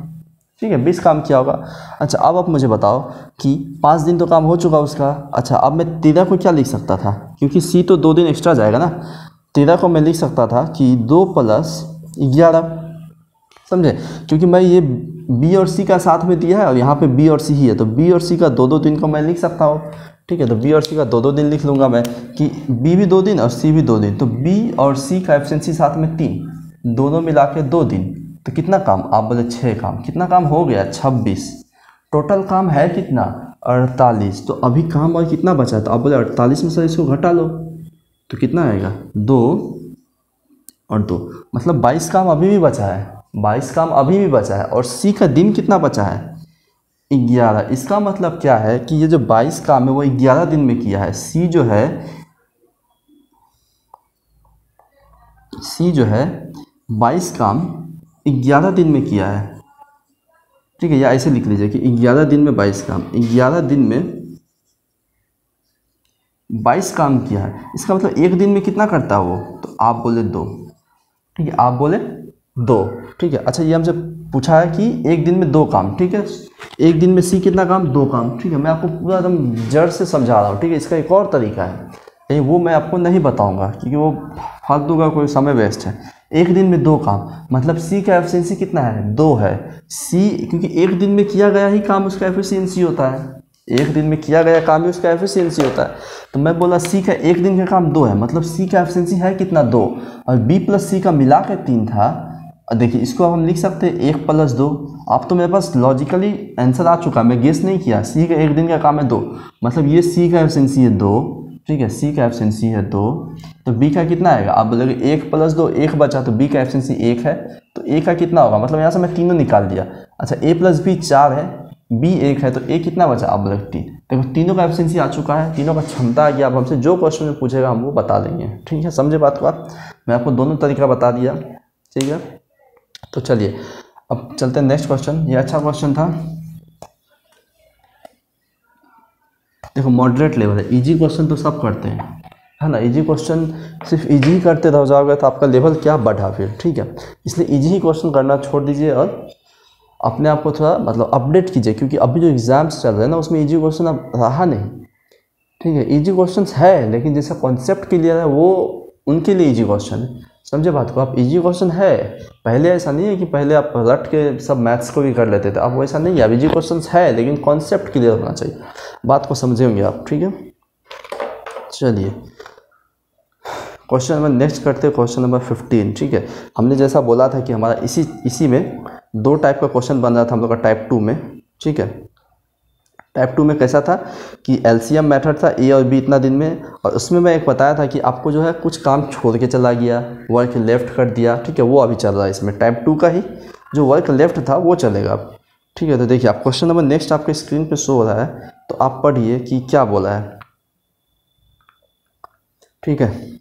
ठीक है, 20 काम किया होगा। अच्छा, अब आप मुझे बताओ कि 5 दिन तो काम हो चुका उसका। अच्छा, अब मैं 13 को क्या लिख सकता था, क्योंकि सी तो 2 दिन एक्स्ट्रा जाएगा ना, 13 को मैं लिख सकता था कि 2 + 11। समझे, क्योंकि मैं ये बी और सी का साथ में दिया है और यहाँ पे बी और सी ही है, तो बी और सी का 2-2 दिन को मैं लिख सकता हूँ। ठीक है, तो बी और सी का 2-2 दिन लिख लूँगा मैं कि बी भी 2 दिन और सी भी 2 दिन, तो बी और सी का एफिशिएंसी साथ में 3, दोनों मिला के 2 दिन, तो कितना काम, आप बोले 6 काम। कितना काम हो गया, 26। टोटल काम है कितना, 48। तो अभी काम और कितना बचा है, तो आप बोले 48 में से इसको घटा लो, तो कितना आएगा, 2 और 2, मतलब 22 काम अभी भी बचा है, 22 काम अभी भी बचा है। और सी का दिन कितना बचा है, 11। इसका मतलब क्या है कि ये जो 22 काम है वो 11 दिन में किया है। सी जो है 22 काम 11 दिन में किया है। ठीक है, या ऐसे लिख लीजिए कि 11 दिन में 22 काम, 11 दिन में 22 काम किया है। इसका मतलब एक दिन में कितना करता है वो, तो आप बोले 2। ठीक है, आप बोले 2। ठीक है, अच्छा ये हमसे पूछा है कि एक दिन में 2 काम। ठीक है, एक दिन में सी कितना काम, 2 काम। ठीक है, मैं आपको पूरा एकदम जड़ से समझा रहा हूँ। ठीक है, इसका एक और तरीका है, कहीं वो मैं आपको नहीं बताऊंगा क्योंकि वो फालतू का कोई समय वेस्ट है। एक दिन में 2 काम मतलब सी का एफिशिएंसी कितना है, 2 है। सी क्योंकि एक दिन में किया गया ही काम उसका एफिशिएंसी होता है, एक दिन में किया गया काम ही उसका एफिशिएंसी होता है। तो मैं बोला सी का एक दिन का काम 2 है, मतलब सी का एफिशिएंसी है कितना, 2, और बी प्लस सी का मिला के 3 था। देखिए इसको हम लिख सकते हैं 1 + 2। अब तो मेरे पास लॉजिकली आंसर आ चुका, मैं गेस नहीं किया। सी का एक दिन का काम है 2, मतलब ये सी का एफिशिएंसी है 2। ठीक है, सी का एफिशिएंसी है 2, तो बी का कितना आएगा, आप बोलोगे 1 + 2, 1 बचा, तो बी का एफिशिएंसी 1 है, तो ए का कितना होगा, मतलब यहाँ से मैं तीनों निकाल दिया। अच्छा, a + b 4 है, b 1 है, तो a कितना बचा, आप बोलोगे 3। देखो तीनों का एफिशिएंसी आ चुका है, तीनों का क्षमता आ गया। अब हमसे जो क्वेश्चन में पूछेगा हम वो बता देंगे, ठीक है, समझे बात को आप। मैं आपको दोनों तरीका बता दिया, ठीक है। तो चलिए अब चलते हैं नेक्स्ट क्वेश्चन। ये अच्छा क्वेश्चन था, देखो मॉडरेट लेवल है, इजी क्वेश्चन तो सब करते हैं, है ना। इजी क्वेश्चन सिर्फ इजी करते रह जाओगे तो आपका लेवल क्या बढ़ा फिर, ठीक है। इसलिए इजी ही क्वेश्चन करना छोड़ दीजिए और अपने आप को थोड़ा मतलब अपडेट कीजिए, क्योंकि अभी जो एग्जाम्स चल रहे हैं ना उसमें इजी क्वेश्चन अब रहा नहीं, ठीक है। इजी क्वेश्चंस है लेकिन जैसा कॉन्सेप्ट क्लियर है वो उनके लिए इजी क्वेश्चन है, समझे बात को आप। इजी क्वेश्चन है, पहले ऐसा नहीं है कि पहले आप रट के सब मैथ्स को भी कर लेते थे, अब वैसा नहीं है। अब इजी क्वेश्चंस है लेकिन कॉन्सेप्ट क्लियर होना चाहिए, बात को समझे होंगे आप, ठीक है। चलिए क्वेश्चन नंबर नेक्स्ट करते हैं, क्वेश्चन नंबर 15, ठीक है। हमने जैसा बोला था कि हमारा इसी में दो टाइप का क्वेश्चन बन रहा था हम लोग का टाइप 2 में, ठीक है। टाइप 2 में कैसा था कि एलसीएम मेथड था, ए और बी इतना दिन में, और उसमें मैं एक बताया था कि आपको जो है कुछ काम छोड़ के चला गया, वर्क लेफ्ट कर दिया, ठीक है। वो अभी चल रहा है इसमें, टाइप 2 का ही जो वर्क लेफ्ट था वो चलेगा अब, ठीक है। तो देखिए आप क्वेश्चन नंबर नेक्स्ट आपके स्क्रीन पे शो हो रहा है, तो आप पढ़िए कि क्या बोला है, ठीक है।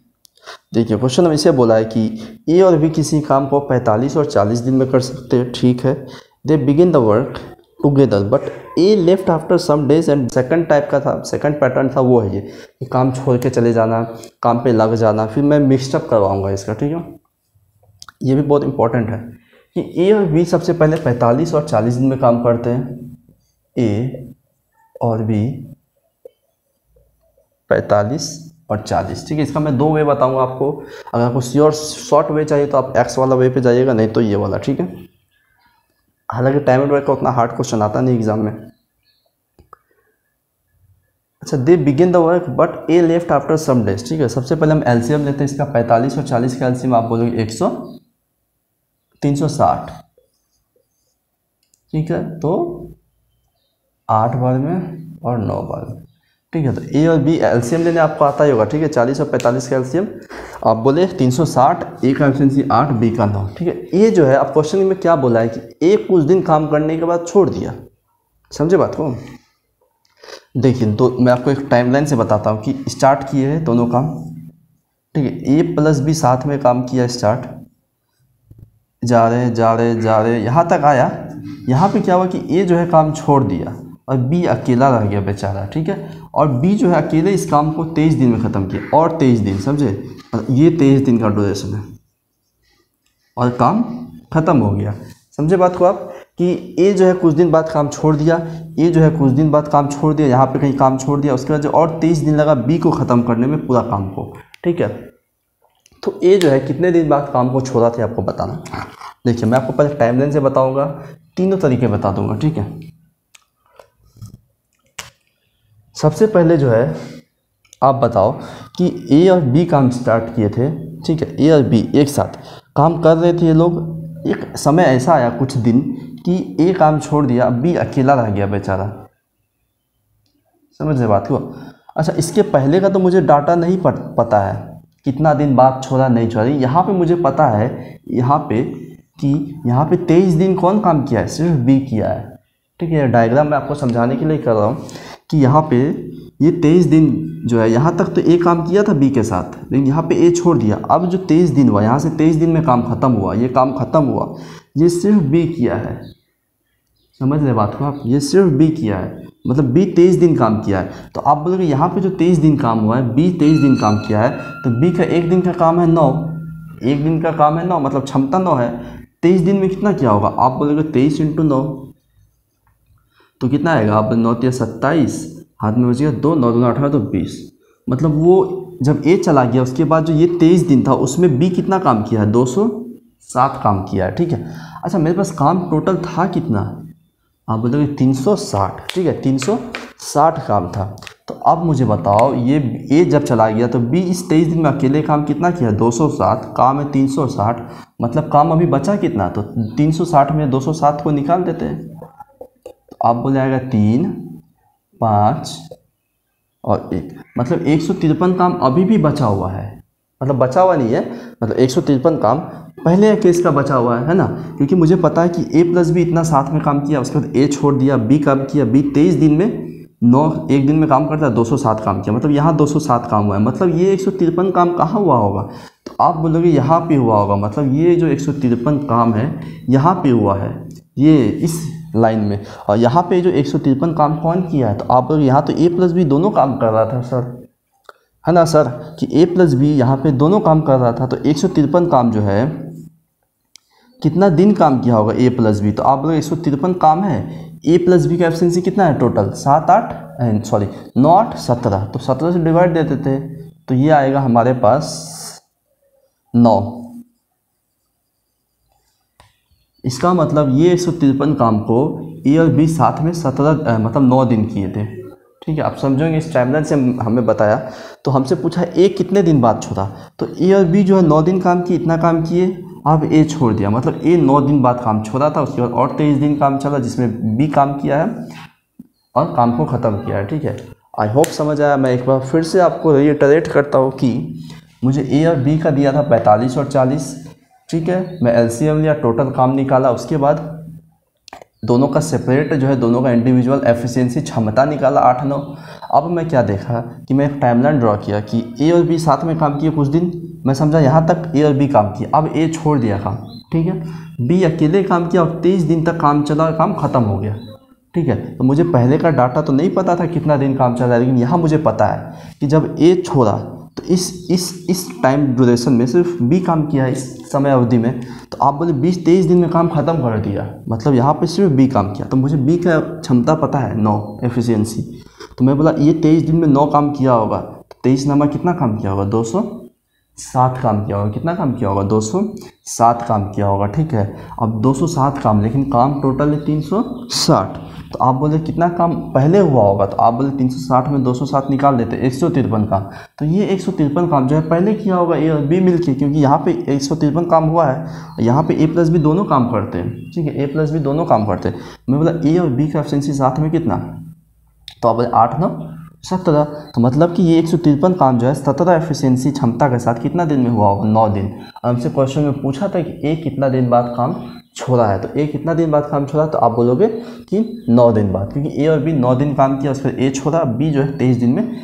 देखिए क्वेश्चन में इसे बोला है कि ए और बी किसी काम को 45 और 40 दिन में कर सकते हैं, ठीक है। They begin the work together but A left after some days and second type का था, सेकंड पैटर्न था वो है ये कि काम छोड़ के चले जाना, काम पे लग जाना, फिर मैं मिक्सअप करवाऊंगा इसका, ठीक है। ये भी बहुत इंपॉर्टेंट है कि ए और बी सबसे पहले 45 और 40 दिन में काम करते हैं, ए और बी 45 और 40, ठीक है। इसका मैं दो वे बताऊंगा आपको, अगर आपको शॉर्ट वे चाहिए तो आप एक्स वाला वे पे जाइएगा, नहीं तो ये वाला, ठीक है। हालांकि टाइम एंड वर्क का उतना हार्ड क्वेश्चन आता नहीं एग्जाम में। अच्छा, they begin the work but A left after some days, ठीक है। सबसे पहले हम एलसीएम लेते हैं इसका, 45 और 40 का एलसीएम आप बोलोगे 360, ठीक है। तो 8 बार में और 9 बार में, ठीक है। तो ए और बी एलसीएम लेने आपको आता ही होगा, ठीक है। 40 और 45 का एलसीएम आप बोले 360, ए का एफिशिएंसी 8, बी का 9, ठीक है। ए जो है आप क्वेश्चन में क्या बोला है कि ए कुछ दिन काम करने के बाद छोड़ दिया, समझे बात को। देखिए तो मैं आपको एक टाइमलाइन से बताता हूँ कि स्टार्ट किए हैं दोनों काम, ठीक है। ए प्लस बी साथ में काम किया, स्टार्ट जा रहे यहाँ तक आया। यहाँ पे क्या हुआ कि ए जो है काम छोड़ दिया और बी अकेला रह गया बेचारा, ठीक है। और बी जो है अकेले इस काम को 23 दिन में ख़त्म किया, और 23 दिन, समझे, ये 23 दिन का ड्यूरेशन है और काम ख़त्म हो गया, समझे बात को आप। कि ए जो है कुछ दिन बाद काम छोड़ दिया, ए जो है कुछ दिन बाद काम छोड़ दिया, यहाँ पे कहीं काम छोड़ दिया, उसके बाद जो और 23 दिन लगा बी को ख़त्म करने में पूरा काम को, ठीक है। तो ए जो है कितने दिन बाद काम को छोड़ा था आपको बताना। देखिए मैं आपको पहले टाइमलाइन से बताऊँगा, तीनों तरीके बता दूँगा, ठीक है। सबसे पहले जो है आप बताओ कि ए और बी काम स्टार्ट किए थे, ठीक है। ए और बी एक साथ काम कर रहे थे ये लोग, एक समय ऐसा आया कुछ दिन कि ए काम छोड़ दिया, बी अकेला रह गया बेचारा, समझ रहे बात को। अच्छा, इसके पहले का तो मुझे डाटा नहीं पता है कितना दिन बाद छोड़ा नहीं छोड़ा, यहाँ पे मुझे पता है यहाँ पे कि यहाँ पे 23 दिन कौन काम किया है, सिर्फ बी किया है, ठीक है। डायग्राम मैं आपको समझाने के लिए कर रहा हूँ कि यहाँ पे ये 23 दिन जो है, यहाँ तक तो ए काम किया था बी के साथ, लेकिन यहाँ पे ए छोड़ दिया। अब जो 23 दिन हुआ, यहाँ से 23 दिन में काम ख़त्म हुआ, ये काम ख़त्म हुआ, ये सिर्फ बी किया है, समझ रहे बात को आप। ये सिर्फ बी किया है, मतलब बी 23 दिन काम किया है। तो आप बोलोगे यहाँ पे जो 23 दिन काम हुआ है, बी 23 दिन काम किया है, तो बी का एक दिन का काम है 9, एक दिन का काम है 9, मतलब क्षमता 9 है। 23 दिन में कितना क्या होगा, आप बोलोगे 23 × 9, तो कितना आएगा, आप 9 × 27, हाथ में बचिएगा 2, 9 दूना 18, तो 20। मतलब वो जब ए चला गया उसके बाद जो ये 23 दिन था उसमें बी कितना काम किया है, 207 काम किया है, ठीक है। अच्छा, मेरे पास काम टोटल था कितना, आप बोलोगे 360, ठीक है, 360 काम था। तो अब मुझे बताओ ये ए जब चला गया तो बी इस 23 दिन में अकेले काम कितना किया, 207, काम है 360, मतलब काम अभी बचा कितना, तो 360 में 207 को निकाल देते हैं, तो आप बोले आएगा 3, 5 और 1, मतलब 153 काम अभी भी बचा हुआ है, मतलब बचा हुआ नहीं है, मतलब 153 काम पहले केस का बचा हुआ है ना। क्योंकि मुझे पता है कि ए प्लस बी इतना साथ में काम किया, उसके बाद ए छोड़ दिया, बी काम किया, बी 23 दिन में 9 एक दिन में काम करता है, 207 काम किया, मतलब यहाँ 207 काम हुआ है, मतलब ये 153 काम कहाँ हुआ होगा, तो आप बोलोगे यहाँ पे हुआ होगा, मतलब ये जो 153 काम है यहाँ पे हुआ है, ये इस लाइन में, और यहाँ पे जो 153 काम कौन किया है, तो आप लोग यहाँ तो a प्लस बी दोनों काम कर रहा था सर, है ना सर, कि a प्लस बी यहाँ पे दोनों काम कर रहा था, तो 153 काम जो है कितना दिन काम किया होगा a प्लस बी, तो आप लोग 153 काम है, a प्लस बी का एफिशिएंसी कितना है टोटल 9 8 17, तो 17 से डिवाइड दे देते हैं, तो ये आएगा हमारे पास 9। इसका मतलब ये 153 काम को ए और बी साथ में 17 मतलब 9 दिन किए थे, ठीक है। आप समझोगे इस टाइमलाइन से हमें बताया, तो हमसे पूछा ए कितने दिन बाद छोड़ा, तो ए और बी जो है 9 दिन काम किए, इतना काम किए, अब ए छोड़ दिया, मतलब ए 9 दिन बाद काम छोड़ा था, उसके बाद और 23 दिन काम चला जिसमें बी काम किया है और काम को ख़त्म किया है, ठीक है। आई होप समझ आया। मैं एक बार फिर से आपको रिटरेट करता हूँ कि मुझे ए और बी का दिया था 45 और 40, ठीक है। मैं एलसीएम लिया, टोटल काम निकाला, उसके बाद दोनों का सेपरेट जो है, दोनों का इंडिविजुअल एफिशिएंसी क्षमता निकाला 8 9। अब मैं क्या देखा कि मैं एक टाइमलाइन ड्रॉ किया कि ए और बी साथ में काम किए कुछ दिन, मैं समझा यहाँ तक ए और बी काम किए, अब ए छोड़ दिया काम, ठीक है, बी अकेले काम किया और 23 दिन तक काम चला, काम ख़त्म हो गया, ठीक है। तो मुझे पहले का डाटा तो नहीं पता था कितना दिन काम चला है, लेकिन यहाँ मुझे पता है कि जब ए छोड़ा तो इस टाइम ड्यूरेशन में सिर्फ बी काम किया है इस समय अवधि में, तो आप बोले 20-23 दिन में काम ख़त्म कर दिया, मतलब यहाँ पे सिर्फ बी काम किया, तो मुझे बी का क्षमता पता है 9 एफिशिएंसी, तो मैं बोला ये 23 दिन में 9 काम किया होगा, तो 23 नामा कितना काम किया होगा 207 काम किया होगा, कितना काम किया होगा 207 काम किया होगा, ठीक है। अब 207 काम, लेकिन काम टोटल है 360, तो आप बोले कितना काम पहले हुआ होगा, तो आप बोले 360 में 207 निकाल देते 153 काम, तो ये 153 काम जो है पहले किया होगा ए और बी मिलके, क्योंकि यहाँ पे 153 काम हुआ है, यहाँ पे ए प्लस बी दोनों काम करते हैं, ठीक है, ए प्लस बी दोनों काम करते हैं। मैं बोला ए और बी का एफिशिएंसी साथ में कितना, तो आप बोले 8 9 17, तो मतलब कि ये 153 काम जो है 17 एफिशिएंसी क्षमता के साथ कितना दिन में हुआ होगा 9 दिन। हमसे क्वेश्चन में पूछा था कि ए कितना दिन बाद काम छोड़ा है, तो ए कितना दिन बाद काम छोड़ा, तो आप बोलोगे कि 9 दिन बाद, क्योंकि ए और बी 9 दिन काम किया, उसके बाद ए छोड़ा, बी जो है 23 दिन में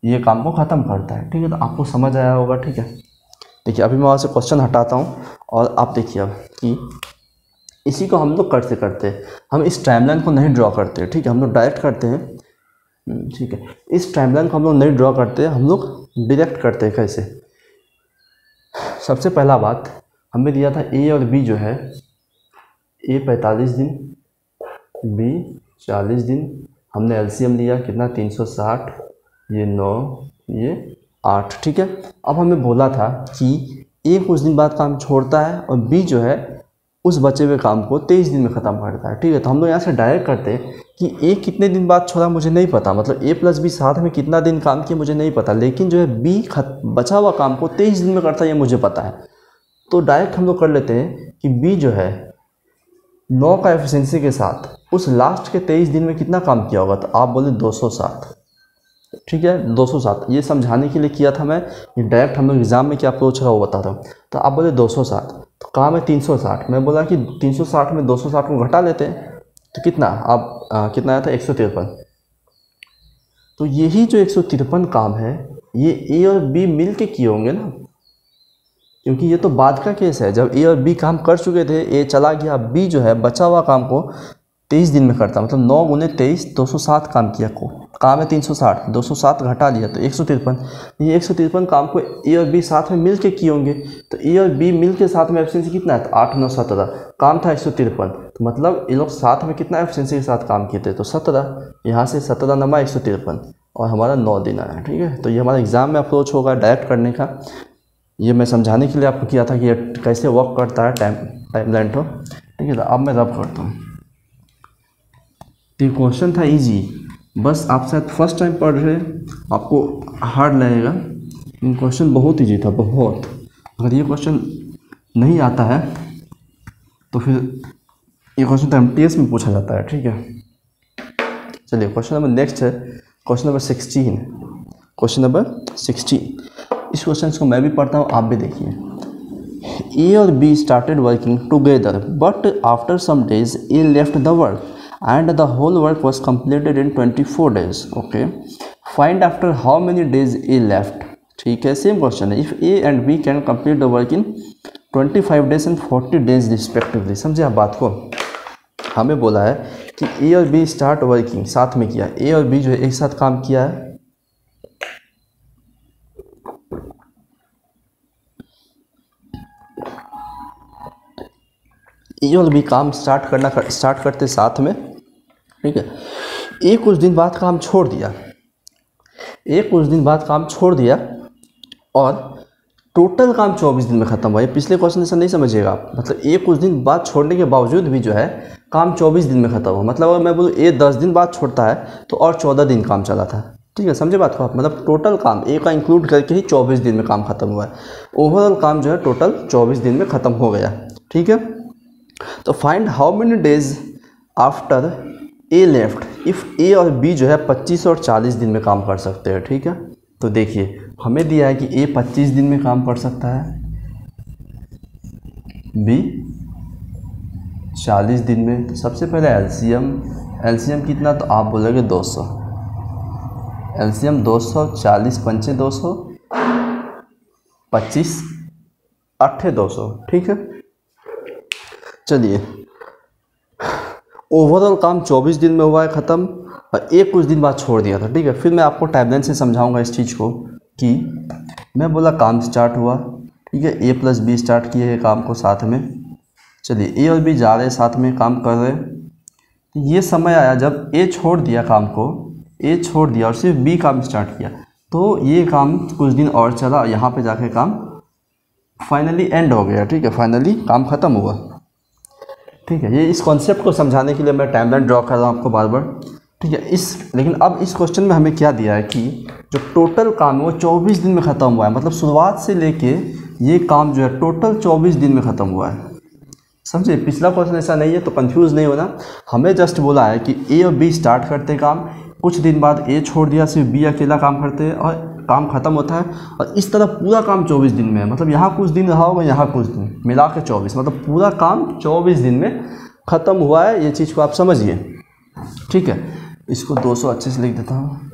ये काम को ख़त्म करता है, ठीक है। तो आपको समझ आया होगा, ठीक है। देखिए अभी मैं वहाँ से क्वेश्चन हटाता हूँ और आप देखिए अब कि इसी को हम लोग करते करते हम इस टाइमलाइन को नहीं ड्रॉ करते, ठीक है, हम लोग डायरेक्ट करते हैं, ठीक है। इस टाइमलाइन को हम लोग नहीं ड्रॉ करते, हम लोग डायरेक्ट करते हैं। कैसे? सबसे पहला बात हमें दिया था ए और बी जो है, ए 45 दिन, बी 40 दिन, हमने एलसीएम लिया कितना 360, ये 9 ये 8, ठीक है। अब हमें बोला था कि ए कुछ दिन बाद काम छोड़ता है और बी जो है उस बचे हुए काम को 23 दिन में ख़त्म करता है, ठीक है। तो हम लोग यहाँ से डायरेक्ट करते हैं कि ए कितने दिन बाद छोड़ा मुझे नहीं पता, मतलब ए प्लस बी साथ में कितना दिन काम किया मुझे नहीं पता, लेकिन जो है बी बचा हुआ काम को 23 दिन में करता है ये मुझे पता है। तो डायरेक्ट हम लोग कर लेते हैं कि बी जो है 9 का एफिशिएंसी के साथ उस लास्ट के 23 दिन में कितना काम किया होगा, तो आप बोले 207, ठीक है, 207। ये समझाने के लिए किया था मैं, ये डायरेक्ट हम लोग एग्जाम में क्या अप्रोच होगा वो बता रहा हूँ। तो आप बोले 207, तो काम है 360, मैं बोला कि 360 में 260 को घटा लेते हैं, तो कितना आप कितना आया था 153। तो यही जो 153 काम है ये ए और बी मिल के किए होंगे ना, क्योंकि ये तो बाद का केस है, जब ए और बी काम कर चुके थे, ए चला गया, बी जो है बचा हुआ काम को 23 दिन में करता, मतलब 9 गुने 23 207 काम किया को, काम है 360, 207 घटा लिया तो 153। ये 153 काम को ए और बी साथ में मिल के किए होंगे, तो ए और बी मिल के साथ में एफिशिएंसी कितना है, तो 8 9 17, काम था 153, तो मतलब ये लोग साथ में कितना एफिशिएंसी के साथ काम किए थे, तो 17, यहाँ से 17 नमा 153 और हमारा 9 दिन आया, ठीक है। तो ये हमारा एग्जाम में अप्रोच होगा डायरेक्ट करने का, ये मैं समझाने के लिए आपको किया था कि ये कैसे वर्क करता है टाइमलाइन तो, ठीक है। तो अब मैं रब करता हूँ। तो क्वेश्चन था इजी, बस आप शायद फर्स्ट टाइम पढ़ रहे आपको हार्ड लगेगा, लेकिन क्वेश्चन बहुत इजी था, बहुत। अगर ये क्वेश्चन नहीं आता है तो फिर ये क्वेश्चन तो एमटीएस में पूछा जाता है, ठीक है। चलिए क्वेश्चन नंबर नेक्स्ट है, क्वेश्चन नंबर 16। क्वेश्चन नंबर 16, इस क्वेश्चन को मैं भी पढ़ता हूँ, आप भी देखिए। ए और B started working together but after some days A left the work and the whole work was completed in 24 days. Okay, find after how many days A left. ठीक है, सेम क्वेश्चन है. If A and B can complete the work in 25 days and 40 days respectively. समझे आप बात को. हमें बोला है कि ए और बी स्टार्ट वर्किंग, साथ में किया. ए और बी जो है एक साथ काम किया है. ए और बी काम स्टार्ट करते साथ में. ठीक है, ए कुछ दिन बाद काम छोड़ दिया. ए कुछ दिन बाद काम छोड़ दिया और टोटल काम 24 दिन में ख़त्म हुआ. ये पिछले क्वेश्चन ऐसा नहीं समझिएगा आप. मतलब ए कुछ दिन बाद छोड़ने के बावजूद भी जो है काम 24 दिन में ख़त्म हुआ. मतलब अगर मैं बोलूँ ए 10 दिन बाद छोड़ता है तो और 14 दिन काम चला था. ठीक है, समझे बात को आप. मतलब टोटल काम ए का इंक्लूड करके ही 24 दिन में काम ख़त्म हुआ है. ओवरऑल काम जो है टोटल 24 दिन में ख़त्म हो गया. ठीक है, तो find how many days after A left if A और बी जो है 25 और 40 दिन में काम कर सकते हैं. ठीक है, तो देखिए हमें दिया है कि ए 25 दिन में काम कर सकता है, बी 40 दिन में. तो सबसे पहले एलसीएम कितना, तो आप बोलोगे 200. एलसीएम 200, 40 पंचे 200, 25 8 200. ठीक है, चलिए ओवरऑल काम 24 दिन में हुआ है ख़त्म और एक कुछ दिन बाद छोड़ दिया था. ठीक है, फिर मैं आपको टाइमलाइन से समझाऊंगा इस चीज़ को कि मैं बोला काम स्टार्ट हुआ. ठीक है, ए प्लस बी स्टार्ट किए हैं काम को साथ में. चलिए ए और बी जा रहे साथ में काम कर रहे. तो ये समय आया जब ए छोड़ दिया काम को, ए छोड़ दिया और सिर्फ बी काम स्टार्ट किया. तो ये काम कुछ दिन और चला और यहाँ पे जाके काम फाइनली एंड हो गया. ठीक है, फाइनली काम ख़त्म हुआ. ठीक है, ये इस कॉन्सेप्ट को समझाने के लिए मैं टाइमलाइन ड्रॉ कर रहा हूँ आपको बार बार. ठीक है, लेकिन अब इस क्वेश्चन में हमें क्या दिया है कि जो टोटल काम है वो 24 दिन में ख़त्म हुआ है. मतलब शुरुआत से लेके ये काम जो है टोटल 24 दिन में ख़त्म हुआ है. समझे, पिछला क्वेश्चन ऐसा नहीं है तो कंफ्यूज नहीं होना. हमें जस्ट बोला है कि ए और बी स्टार्ट करते काम, कुछ दिन बाद ए छोड़ दिया, सिर्फ बी अकेला काम करते हैं और काम ख़त्म होता है. और इस तरह पूरा काम 24 दिन में है. मतलब यहाँ कुछ दिन रहा होगा, यहाँ कुछ दिन, मिला के 24. मतलब पूरा काम 24 दिन में ख़त्म हुआ है. ये चीज़ को आप समझिए. ठीक है, इसको 200 अच्छे से लिख देता हूँ.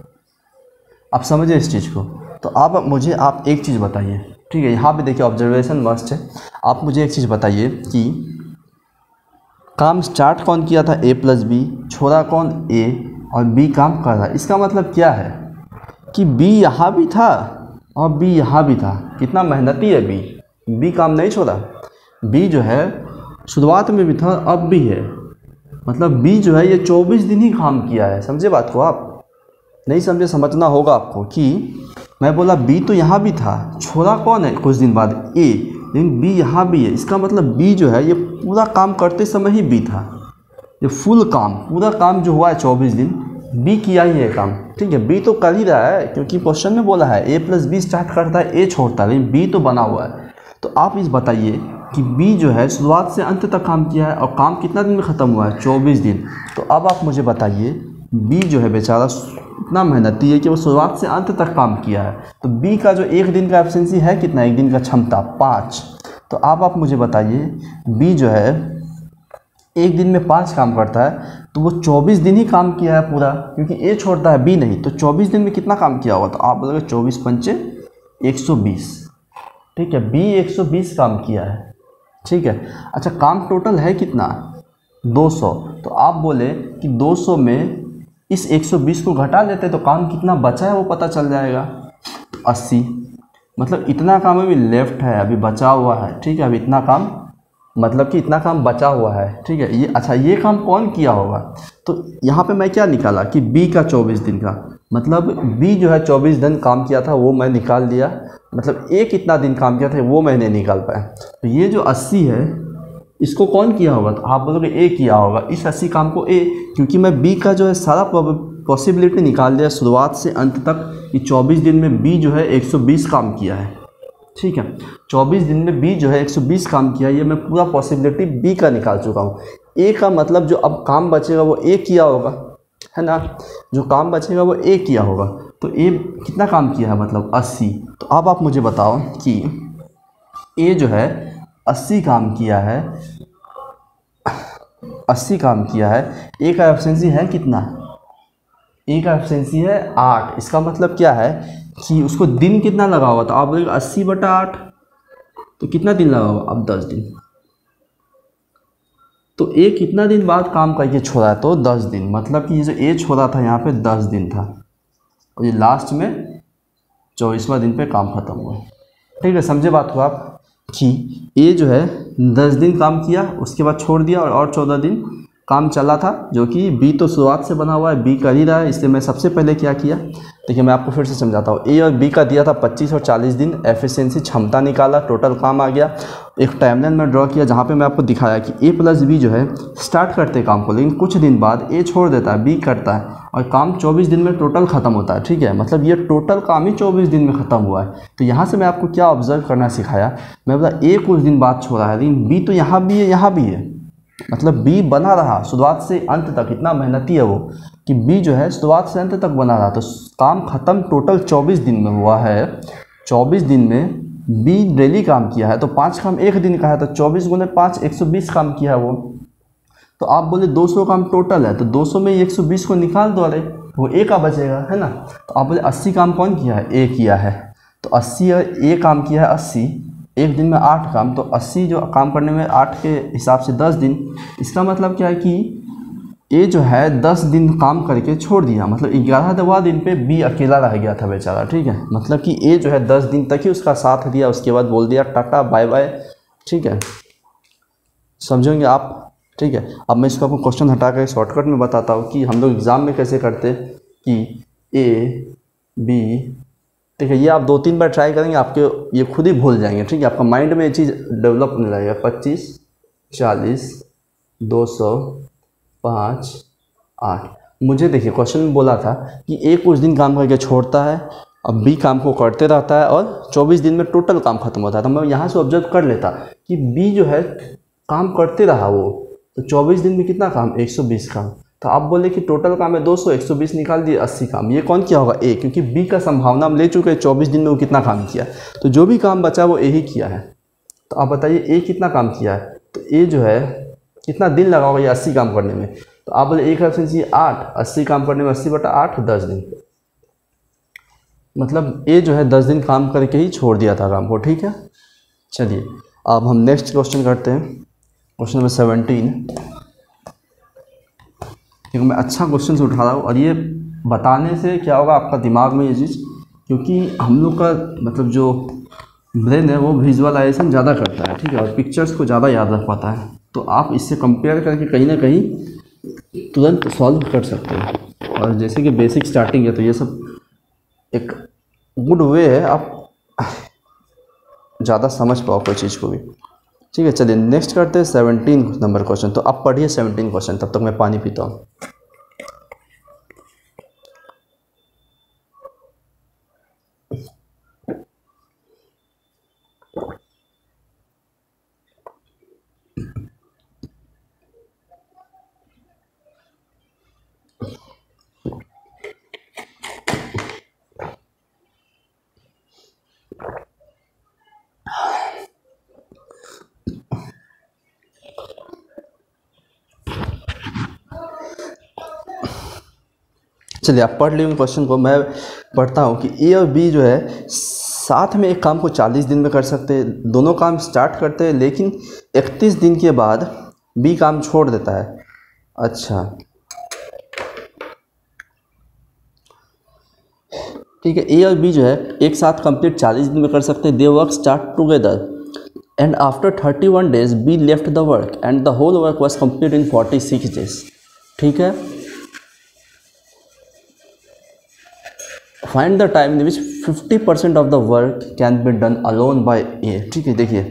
आप समझिए इस चीज़ को. तो आप एक चीज़ बताइए. ठीक है, यहाँ पे देखिए ऑब्जर्वेशन मस्ट है. आप मुझे एक चीज़ बताइए कि काम स्टार्ट कौन किया था, ए प्लस बी, छोड़ा कौन, ए, और बी काम कर रहा है. इसका मतलब क्या है कि बी यहाँ भी था और बी यहाँ भी था. कितना मेहनती है बी काम नहीं छोड़ा. बी जो है शुरुआत में भी था, अब भी है. मतलब बी जो है ये 24 दिन ही काम किया है. समझे बात को आप. नहीं समझे, समझना होगा आपको कि मैं बोला बी तो यहाँ भी था, छोड़ा कौन है कुछ दिन बाद, ए, लेकिन बी यहाँ भी है. इसका मतलब बी जो है ये पूरा काम करते समय ही बी था. ये फुल काम, पूरा काम जो हुआ है 24 दिन बी किया ही है काम. ठीक है, बी तो कर ही रहा है क्योंकि क्वेश्चन में बोला है ए प्लस बी स्टार्ट करता है, ए छोड़ता है, लेकिन बी तो बना हुआ है. तो आप इस बताइए कि बी जो है शुरुआत से अंत तक काम किया है और काम कितना दिन में ख़त्म हुआ है, 24 दिन. तो अब आप मुझे बताइए बी जो है बेचारा इतना मेहनती है कि वो शुरुआत से अंत तक काम किया है. तो बी का जो एक दिन का एफिशिएंसी है कितना, एक दिन का क्षमता 5. तो अब आप मुझे बताइए बी जो है एक दिन में 5 काम करता है तो वो 24 दिन ही काम किया है पूरा, क्योंकि ए छोड़ता है बी नहीं. तो 24 दिन में कितना काम किया होगा, तो आप बोलोगे 24 पंचे 120. ठीक है, बी 120 काम किया है. ठीक है, अच्छा काम टोटल है कितना, 200. तो आप बोले कि 200 में इस 120 को घटा लेते तो काम कितना बचा है वो पता चल जाएगा. तो 80. मतलब इतना काम अभी लेफ्ट है, अभी बचा हुआ है. ठीक है, अभी इतना काम, मतलब कि इतना काम बचा हुआ है. ठीक है, ये अच्छा ये काम कौन किया होगा. तो यहाँ पे मैं क्या निकाला कि बी का 24 दिन का, मतलब बी जो है 24 दिन काम किया था वो मैं निकाल दिया. मतलब ए कितना दिन काम किया था वो मैंने निकाल पाया. तो ये जो 80 है इसको कौन किया होगा, तो आप बोलोगे ए किया होगा. इस 80 काम को ए, क्योंकि मैं बी का जो है सारा पॉसिबिलिटी निकाल दिया शुरुआत से अंत तक कि 24 दिन में बी जो है 120 काम किया है. ठीक है, 24 दिन में बी जो है 120 काम किया, ये मैं पूरा पॉसिबिलिटी बी का निकाल चुका हूँ. ए का मतलब जो अब काम बचेगा वो ए किया होगा, है ना. जो काम बचेगा वो ए किया होगा. तो ए कितना काम किया है, मतलब 80. तो अब आप मुझे बताओ कि ए जो है 80 काम किया है 80 काम किया है। ए का एफिशिएंसी है कितना, ए का एफिशिएंसी है 8। इसका मतलब क्या है कि उसको दिन कितना लगा हुआ, तो आप बोलेंगे 80/8, तो कितना दिन लगा हुआ, अब 10 दिन। तो ए कितना दिन बाद काम करके छोड़ा है, तो 10 दिन। मतलब कि ये जो ए छोड़ा था यहाँ पे 10 दिन था, और ये लास्ट में 24वां दिन पे काम खत्म हुआ। ठीक है, समझे बात को आप कि ए जो है 10 दिन काम किया, उसके बाद छोड़ दिया, और 14 दिन काम चला था, जो कि बी तो शुरुआत से बना हुआ है, बी कर ही रहा है। इसलिए मैं सबसे पहले क्या किया, देखिए मैं आपको फिर से समझाता हूँ। ए और बी का दिया था 25 और 40 दिन, एफिशिएंसी क्षमता निकाला, टोटल काम आ गया। एक टाइमलाइन में ड्रॉ किया जहाँ पे मैं आपको दिखाया कि ए प्लस बी जो है स्टार्ट करते हैं काम को, लेकिन कुछ दिन बाद ए छोड़ देता है, बी करता है, और काम 24 दिन में टोटल ख़त्म होता है। ठीक है, मतलब ये टोटल काम ही 24 दिन में ख़त्म हुआ है। तो यहाँ से मैं आपको क्या ऑब्जर्व करना सिखाया, मैं बोला ए कुछ दिन बाद छोड़ा है, लेकिन बी तो यहाँ भी है, यहाँ भी है। मतलब बी बना रहा शुरुआत से अंत तक, इतना मेहनती है वो कि बी जो है शुरुआत से अंत तक बना रहा। तो काम ख़त्म टोटल 24 दिन में हुआ है। 24 दिन में बी डेली काम किया है, तो 5 काम एक दिन का है, तो 24 गुने 5 120 काम किया है वो। तो आप बोले 200 काम टोटल है, तो 200 में 120 को निकाल दो, अरे वो ए का बचेगा, है ना। तो आप बोले 80 काम कौन किया है, ए किया है। तो 80 ए काम किया है 80, एक दिन में 8 काम, तो 80 जो काम करने में 8 के हिसाब से 10 दिन। इसका मतलब क्या है कि ए जो है 10 दिन काम करके छोड़ दिया, मतलब 11वां दिन पे बी अकेला रह गया था बेचारा। ठीक है, मतलब कि ए जो है 10 दिन तक ही उसका साथ दिया, उसके बाद बोल दिया टाटा बाय बाय। ठीक है, समझेंगे आप। ठीक है, अब मैं इसको आपको क्वेश्चन हटा कर शॉर्टकट में बताता हूँ कि हम लोग एग्ज़ाम में कैसे करते कि ए बी। ठीक है, ये आप 2-3 बार ट्राई करेंगे, आपके ये खुद ही भूल जाएंगे। ठीक है, आपका माइंड में ये चीज़ डेवलप होने लगेगा। 25 40 200 5 8। मुझे देखिए क्वेश्चन में बोला था कि ए कुछ दिन काम करके छोड़ता है, अब बी काम को करते रहता है, और 24 दिन में टोटल काम खत्म होता है। तो मैं यहाँ से ऑब्जर्व कर लेता कि बी जो है काम करते रहा वो, तो 24 दिन में कितना काम, 120 काम। तो आप बोले कि टोटल काम है 200, 120 निकाल दिए, 80 काम। ये कौन किया होगा, ए, क्योंकि बी का संभावना हम ले चुके हैं 24 दिन में वो कितना काम किया, तो जो भी काम बचा वो ए ही किया है। तो आप बताइए ए कितना काम किया है, तो ए जो है कितना दिन लगा होगा ये 80 काम करने में। तो आप बोले एक एफिशिएंसी 8, 80 काम करने में 80/8 10 दिन, मतलब ए जो है 10 दिन काम करके ही छोड़ दिया था काम को। ठीक है, चलिए अब हम नेक्स्ट क्वेश्चन करते हैं, क्वेश्चन नंबर 17। क्योंकि मैं अच्छा क्वेश्चन उठा रहा हूँ, और ये बताने से क्या होगा आपका दिमाग में ये चीज़, क्योंकि हम लोग का मतलब जो ब्रेन है वो विजुअलाइजेशन ज़्यादा करता है। ठीक है, और पिक्चर्स को ज़्यादा याद रख पाता है। तो आप इससे कंपेयर करके कहीं ना कहीं तुरंत सॉल्व कर सकते हैं। और जैसे कि बेसिक स्टार्टिंग है, तो ये सब एक गुड वे है, आप ज़्यादा समझ पाओ कोई चीज़ को भी। ठीक है, चलिए नेक्स्ट करते हैं 17 नंबर क्वेश्चन। तो आप पढ़िए 17 क्वेश्चन, तब तक मैं पानी पीता हूँ। चलिए आप पढ़ लीजिए क्वेश्चन को, मैं पढ़ता हूँ कि ए और बी जो है साथ में एक काम को 40 दिन में कर सकते हैं। दोनों काम स्टार्ट करते हैं, लेकिन 31 दिन के बाद बी काम छोड़ देता है। अच्छा, ठीक है, ए और बी जो है एक साथ कंप्लीट 40 दिन में कर सकते हैं। They work start together and after 31 days B left the work and the whole work was complete in 46 days. ठीक है, find the time in which 50% of the work can be done alone by A. ठीक है, देखिए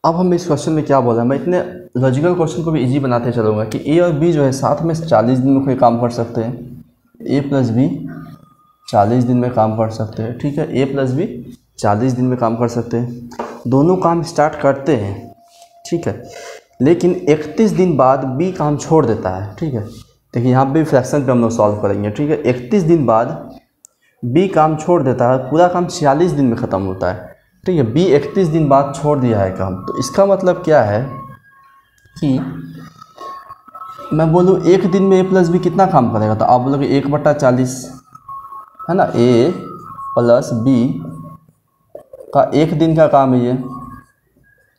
अब हम इस question में क्या बोला है, मैं इतने लॉजिकल क्वेश्चन को भी इजी बनाते चलूँगा कि ए और बी जो है साथ में 40 दिन में कोई काम कर सकते हैं। ए प्लस बी 40 दिन में काम कर सकते हैं। ठीक है, ए प्लस बी 40 दिन में काम कर सकते हैं। दोनों काम स्टार्ट करते हैं। ठीक है, लेकिन 31 दिन बाद बी काम छोड़ देता है। ठीक है, देखिए यहाँ पे फ्रैक्शन पे हम लोग सॉल्व करेंगे। ठीक है, 31 दिन बाद बी काम छोड़ देता है, पूरा काम 46 दिन में ख़त्म होता है। ठीक है, बी 31 दिन बाद छोड़ दिया है काम, तो इसका मतलब क्या है कि मैं बोलूँ एक दिन में ए प्लस बी कितना काम करेगा, तो आप बोलोगे 1/40 है ना, ए प्लस बी का एक दिन का काम है ये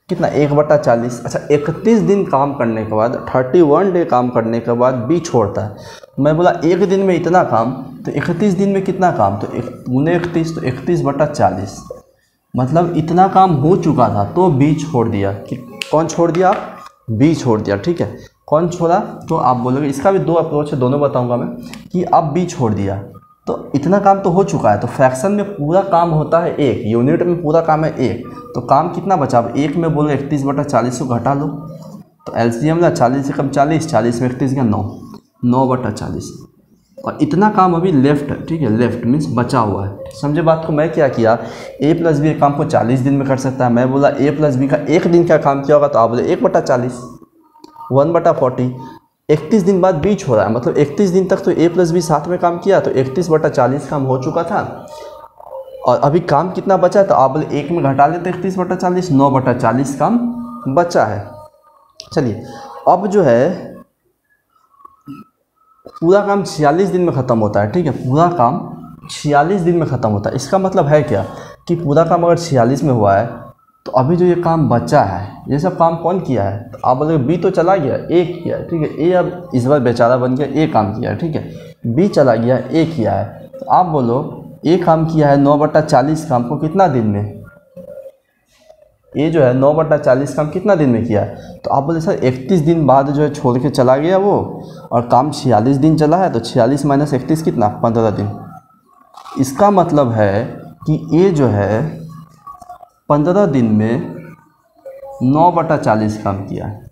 कितना 1/40। अच्छा 31 दिन काम करने के बाद 31 डे काम करने के बाद बी छोड़ता है। मैं बोला एक दिन में इतना काम, तो 31 दिन में कितना काम, तो 1 तो 31/40 मतलब इतना काम हो चुका था तो बी छोड़ दिया। कि कौन छोड़ दिया, बी छोड़ दिया। ठीक है, कौन छोड़ा, तो आप बोलोगे इसका भी दो अप्रोच है, दोनों बताऊंगा मैं। कि अब बी छोड़ दिया तो इतना काम तो हो चुका है, तो फ्रैक्शन में पूरा काम होता है 1, यूनिट में पूरा काम है 1, तो काम कितना बचा। अब 1 में बोलो 31/40 को घटा लो, तो एलसीएम ला 40 से कम 40, 40 में 31 गया 9, 9/40 और इतना काम अभी लेफ्ट है। ठीक है, लेफ्ट मीन्स बचा हुआ है। समझे बात को। मैं क्या किया, ए प्लस बी काम को 40 दिन में कर सकता है। मैं बोला ए प्लस बी का एक दिन का काम किया होगा, तो आप बोले 1/40 1/40। 31 दिन बाद बी छोड़ा है, मतलब 31 दिन तक तो ए प्लस बी साथ में काम किया, तो 31/40 काम हो चुका था और अभी काम कितना बचा है, तो आप बोले 1 में घटा लेते 31/40, 9/40 काम बचा है। चलिए अब जो है पूरा काम 46 दिन में ख़त्म होता है। ठीक है, पूरा काम 46 दिन में ख़त्म होता है। इसका मतलब है क्या कि पूरा काम अगर 46 में हुआ है तो अभी जो ये काम बचा है, ये सब काम कौन किया है, तो आप बोलोगे बी तो चला गया, ए किया है। ठीक है, ए अब इस बार बेचारा बन गया, ए काम किया है। ठीक है, बी चला गया, ए किया है, तो आप बोलो ए काम किया है 9/40 काम को कितना दिन में, ए जो है 9/40 काम कितना दिन में किया है, तो आप बोले सर 31 दिन बाद जो है छोड़ के चला गया वो, और काम 46 दिन चला है, तो 46 - 31 कितना, 15 दिन। इसका मतलब है कि ए जो है 15 दिन में 9/40 काम किया है।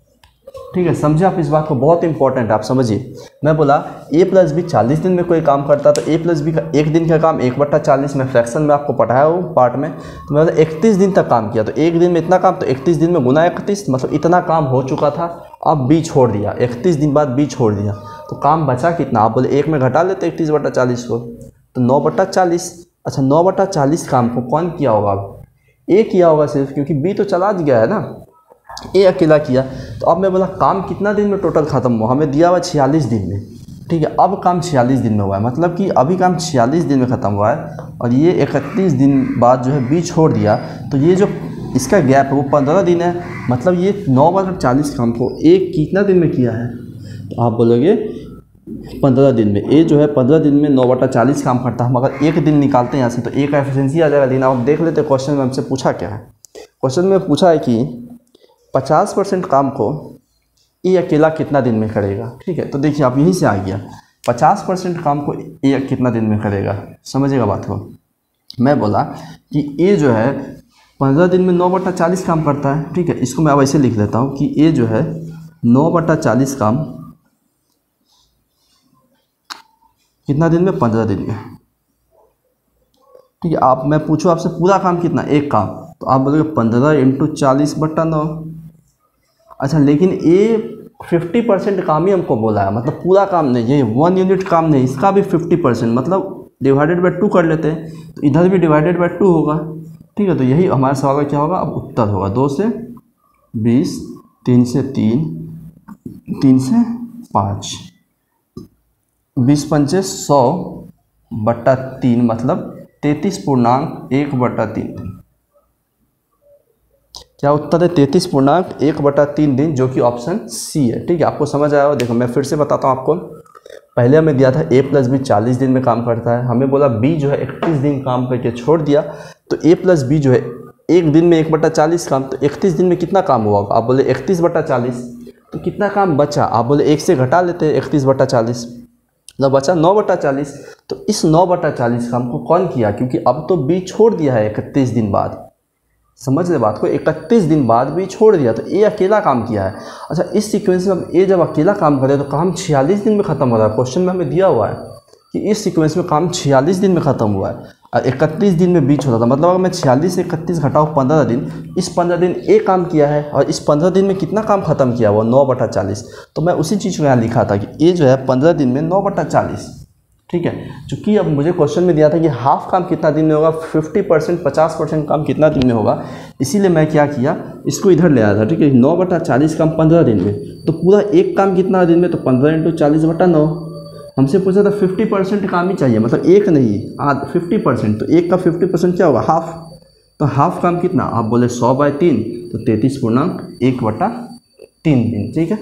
ठीक है, समझे आप इस बात को, बहुत इंपॉर्टेंट है, आप समझिए। मैं बोला ए प्लस बी 40 दिन में कोई काम करता, तो ए प्लस बी का एक दिन का काम 1/40 में फ्रैक्शन में आपको पढ़ाया हूँ पार्ट में, तो मैं 31 दिन तक काम किया, तो एक दिन में इतना काम, तो 31 दिन में गुना 31 मतलब इतना काम हो चुका था। अब बी छोड़ दिया, 31 दिन बाद बी छोड़ दिया, तो काम बचा कितना, आप बोले 1 में घटा लेते 31/40 को, तो 9/40। अच्छा 9/40 काम को कौन किया होगा, अब ए किया होगा सिर्फ, क्योंकि बी तो चला गया है ना, ए अकेला किया। तो अब मैं बोला काम कितना दिन में टोटल ख़त्म हुआ, हमें दिया हुआ 46 दिन में। ठीक है, अब काम 46 दिन में हुआ है, मतलब कि अभी काम 46 दिन में ख़त्म हुआ है और ये 31 दिन बाद जो है बी छोड़ दिया, तो ये जो इसका गैप है वो 15 दिन है। मतलब ये 9/40 काम को एक कितना दिन में किया है, तो आप बोलोगे 15 दिन में। ए जो है 15 दिन में 9/40 काम करता है। हम अगर एक दिन निकालते हैं यहाँ से तो ए का एफिशिएंसी आ जाएगा। लेकिन आप देख लेते हैं क्वेश्चन में हमसे पूछा क्या है। क्वेश्चन में पूछा है कि 50% काम को ए अकेला कितना दिन में करेगा। ठीक है, तो देखिए आप यहीं से आ गया 50% काम को ए कितना दिन में करेगा, समझिएगा बात को। मैं बोला कि ए जो है 15 दिन में 9/40 काम करता है। ठीक है, इसको मैं अब ऐसे लिख देता हूँ कि ए जो है 9/40 काम कितना दिन में, 15 दिन में। ठीक है, आप मैं पूछूँ आपसे पूरा काम कितना, एक काम, तो आप बोलोगे 15 × 40/9। अच्छा लेकिन ये 50% काम ही हमको बोला है, मतलब पूरा काम नहीं, ये 1 यूनिट काम नहीं, इसका भी 50% मतलब डिवाइडेड बाई 2 कर लेते हैं, तो इधर भी डिवाइडेड बाई 2 होगा। ठीक है, तो यही हमारे सवाल का क्या होगा, अब उत्तर होगा 2 से 20, 3 से 3, 3 से 5, 20 पंचे 100/3 मतलब 33.1/3। क्या उत्तर है, 33.1/3 दिन, जो कि ऑप्शन सी है। ठीक है, आपको समझ आया हो। देखो मैं फिर से बताता हूँ आपको। पहले हमें दिया था ए प्लस बी 40 दिन में काम करता है, हमें बोला बी जो है 31 दिन काम करके छोड़ दिया, तो ए प्लस बी जो है एक दिन में 1/40 काम, तो 31 दिन में कितना काम हुआ, आप बोले 31/40, तो कितना काम बचा, आप बोले 1 से घटा लेते हैं 31/40, तो बचा 9/40। तो इस 9/40 काम को कौन किया, क्योंकि अब तो बी छोड़ दिया है 31 दिन बाद, समझ ले बात को, 31 दिन बाद भी छोड़ दिया, तो ए अकेला काम किया है। अच्छा इस सीक्वेंस में ए जब अकेला काम करे तो काम 46 दिन में ख़त्म हो रहा है। क्वेश्चन में हमें दिया हुआ है कि इस सीक्वेंस में काम 46 दिन में ख़त्म हुआ है और 31 दिन में बीच होता था। मतलब अगर मैं 46 से 31 घटाऊँ 15 दिन, इस 15 दिन ए काम किया है और इस 15 दिन में कितना काम ख़त्म किया हुआ, 9/40। तो मैं उसी चीज़ को यहाँ लिखा था कि ए जो है 15 दिन में 9/40। ठीक है। चूँकि अब मुझे क्वेश्चन में दिया था कि हाफ काम कितना दिन में होगा, 50% 50% काम कितना दिन में होगा, इसीलिए मैं क्या किया, इसको इधर ले आया था। ठीक है, 9/40 काम 15 दिन में, तो पूरा एक काम कितना दिन में, तो 15 × 40/9। हमसे पूछा था 50% काम ही चाहिए, मतलब एक नहीं 50%, तो एक का 50% क्या होगा, हाफ। तो हाफ काम कितना, आप बोले 100/3, तो 33.1/3 दिन। ठीक है,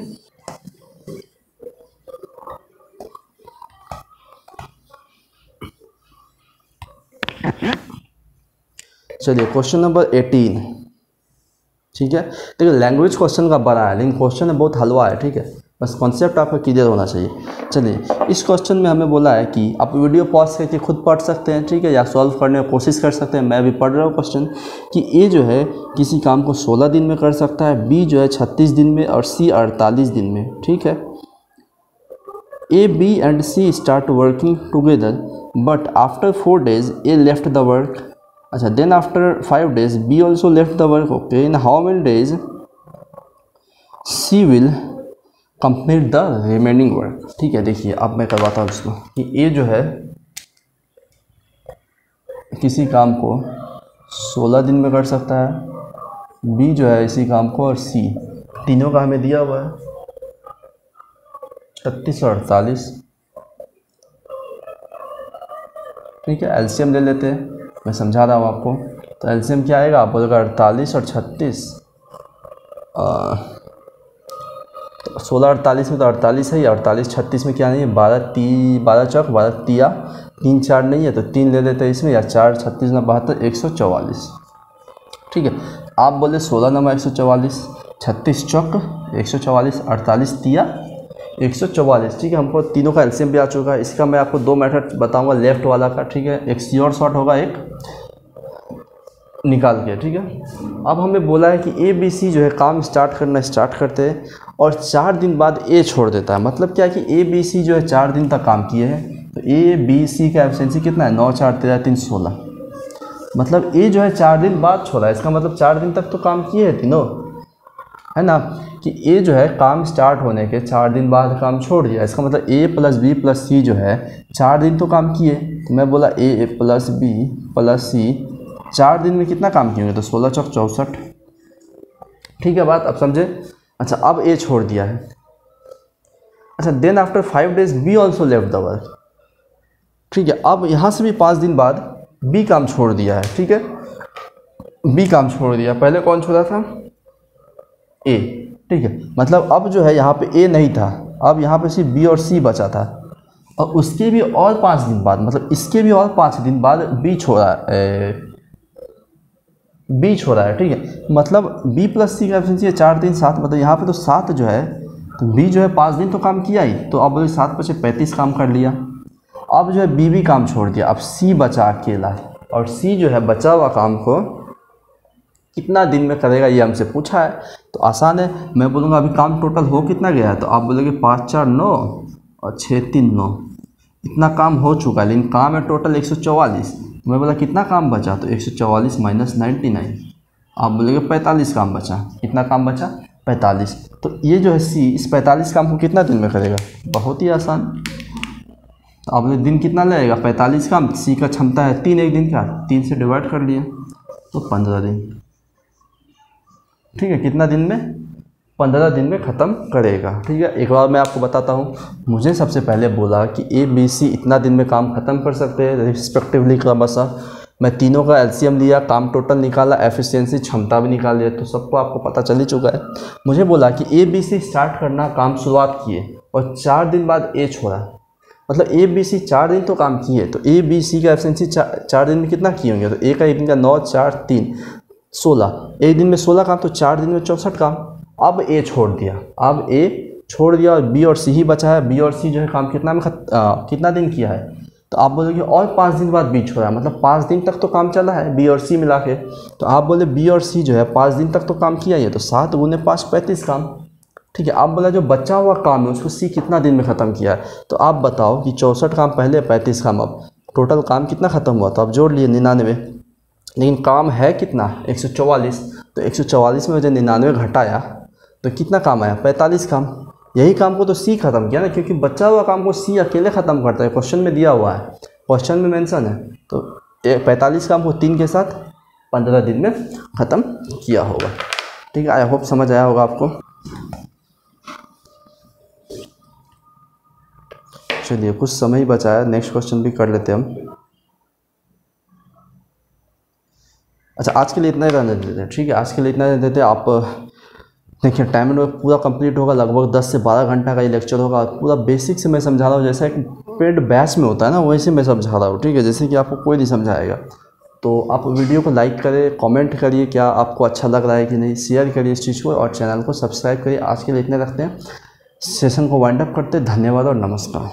चलिए क्वेश्चन नंबर 18। ठीक है, देखिए लैंग्वेज क्वेश्चन का बड़ा है, लेकिन क्वेश्चन में बहुत हलवा है। ठीक है, बस कॉन्सेप्ट आपका क्लियर होना चाहिए। चलिए, इस क्वेश्चन में हमें बोला है कि आप वीडियो पॉज करके खुद पढ़ सकते हैं, ठीक है, या सॉल्व करने की कोशिश कर सकते हैं। मैं अभी पढ़ रहा हूँ क्वेश्चन कि ए जो है किसी काम को 16 दिन में कर सकता है, बी जो है 36 दिन में, और सी 48 दिन में। ठीक है, A B and C start working together, but after 4 days A left the work. अच्छा, then after 5 days B also left the work. Okay, in how many days C will complete the remaining work. ठीक है, देखिए अब मैं करवाता हूँ इसको कि ए जो है किसी काम को 16 दिन में कर सकता है, बी जो है इसी काम को, और सी तीनों का हमें दिया हुआ है 36 और 48। ठीक है, एलसीएम ले लेते हैं, मैं समझा रहा हूँ आपको। तो एलसीएम क्या आएगा, आप बोलेगा 48 और 36, 16 48 में तो 48 है, 48 36 में क्या नहीं है, 12 चौक 12 तिया 3 4 नहीं है, तो 3 ले लेते हैं इसमें, या 4 36 9 72 144। ठीक है, आप बोले 16 9 144, 36 चौक 144, 48 तिया 144। ठीक है, हमको तीनों का एलसीएम भी आ चुका है। इसका मैं आपको 2 मेथड बताऊंगा लेफ्ट वाला का। ठीक है, एक श्योर शॉर्ट होगा, एक निकाल के। ठीक है, अब हमें बोला है कि ए बी सी जो है काम स्टार्ट करते हैं और 4 दिन बाद ए छोड़ देता है। मतलब क्या है कि ए बी सी जो है 4 दिन तक काम किए हैं, तो ए बी सी का एफिशिएंसी कितना है, 9 4 13 3 16। मतलब ए जो है 4 दिन बाद छोड़ा है, इसका मतलब 4 दिन तक तो काम किए हैं तीनों, है ना, कि ए जो है काम स्टार्ट होने के 4 दिन बाद काम छोड़ दिया। इसका मतलब ए प्लस बी प्लस सी जो है 4 दिन तो काम किए। तो मैं बोला ए प्लस बी प्लस सी 4 दिन में कितना काम किए होंगे, तो 16 चौक 64। ठीक है, बात अब समझे। अच्छा, अब ए छोड़ दिया है। अच्छा, then after 5 days B also left the work. ठीक है, अब यहाँ से भी 5 दिन बाद बी काम छोड़ दिया है। ठीक है, बी काम छोड़ दिया, पहले कौन छोड़ा था, ए। ठीक है, मतलब अब जो है यहाँ पे ए नहीं था, अब यहाँ पे सिर्फ बी और सी बचा था, और उसके भी और 5 दिन बाद, मतलब इसके भी और 5 दिन बाद बी छोड़ा है। ठीक है, मतलब बी प्लस सी का एफिशिएंसी है 4 दिन 7, मतलब यहाँ पे तो 7 जो है, तो बी जो है 5 दिन तो काम किया ही, तो अब 7 बचे 35 काम कर लिया। अब जो है बी भी काम छोड़ दिया, अब सी बचा अकेला, और सी जो है बचा हुआ काम को कितना दिन में करेगा ये हमसे पूछा है। तो आसान है, मैं बोलूँगा अभी काम टोटल हो कितना गया है, तो आप बोलोगे 5 4 9 और 6 3 9, इतना काम हो चुका है, लेकिन काम है टोटल 144। मैं बोला कितना काम बचा, तो 144 माइनस 99, आप बोलोगे 45 काम बचा। कितना काम बचा, 45। तो ये जो है सी इस 45 काम को कितना दिन में करेगा, बहुत ही आसान। तो आप बोले दिन कितना लगेगा, 45 काम, सी का क्षमता है 3 एक दिन का, 3 से डिवाइड कर लिया तो 15 दिन। ठीक है, कितना दिन में, 15 दिन में ख़त्म करेगा। ठीक है, एक बार मैं आपको बताता हूँ, मुझे सबसे पहले बोला कि ए बी सी इतना दिन में काम ख़त्म कर सकते हैं रिस्पेक्टिवली क्रमशः। मैं तीनों का एलसीएम लिया, काम टोटल निकाला, एफिशिएंसी क्षमता भी निकाल लिया, तो सबको आपको पता चल ही चुका है। मुझे बोला कि ए बी सी स्टार्ट करना, काम शुरुआत किए और 4 दिन बाद ए छोड़ा, मतलब ए बी सी 4 दिन तो काम किए, तो ए बी सी का एफिशिएंसी 4 दिन में कितना किए होंगे, तो ए का एक दिन का 9 4 3 16, एक दिन में 16 काम, तो 4 दिन में 64 काम। अब ए छोड़ दिया, अब ए छोड़ दिया और बी और सी ही बचा है। बी और सी जो है काम कितना दिन किया है, तो आप बोलोगे और 5 दिन बाद बी छोड़ा है, मतलब 5 दिन तक तो काम चला है बी और सी मिला के। तो आप बोले बी और सी जो है 5 दिन तक तो काम किया ही है, तो 7 × 5 35 काम। ठीक है, आप बोला जो बचा हुआ काम है उसको सी कितना दिन में ख़त्म किया है, तो आप बताओ कि 64 काम पहले 35 काम, अब टोटल काम कितना ख़त्म हुआ, तो आप जोड़ लिए 99। लेकिन काम है कितना, 144, तो 144 में मुझे 99 घटाया तो कितना काम आया, 45 काम। यही काम को तो सी ख़त्म किया ना, क्योंकि बचा हुआ काम को सी अकेले ख़त्म करता है, क्वेश्चन में दिया हुआ है, क्वेश्चन में मेंशन है। तो 45 काम को 3 के साथ 15 दिन में ख़त्म किया होगा। ठीक है, आई होप समझ आया होगा आपको। चलिए कुछ समय ही बचा है, नेक्स्ट क्वेश्चन भी कर लेते हैं हम। अच्छा, आज के लिए इतना ही रहने देते हैं। ठीक है, आज के लिए इतना रहने देते हैं। आप देखिए टाइम में पूरा कंप्लीट होगा, लगभग 10 से 12 घंटा का ये लेक्चर होगा। पूरा बेसिक से मैं समझा रहा हूँ, जैसा एक पेड बैच में होता है ना, वैसे मैं समझा रहा हूँ। ठीक है, जैसे कि आपको कोई नहीं समझाएगा। तो आप वीडियो को लाइक करें, कमेंट करिए क्या आपको अच्छा लग रहा है कि नहीं, शेयर करिए इस चीज़ को और चैनल को सब्सक्राइब करिए। आज के लिए इतने रखते हैं, सेशन को वाइंड अप करते हैं। धन्यवाद और नमस्कार।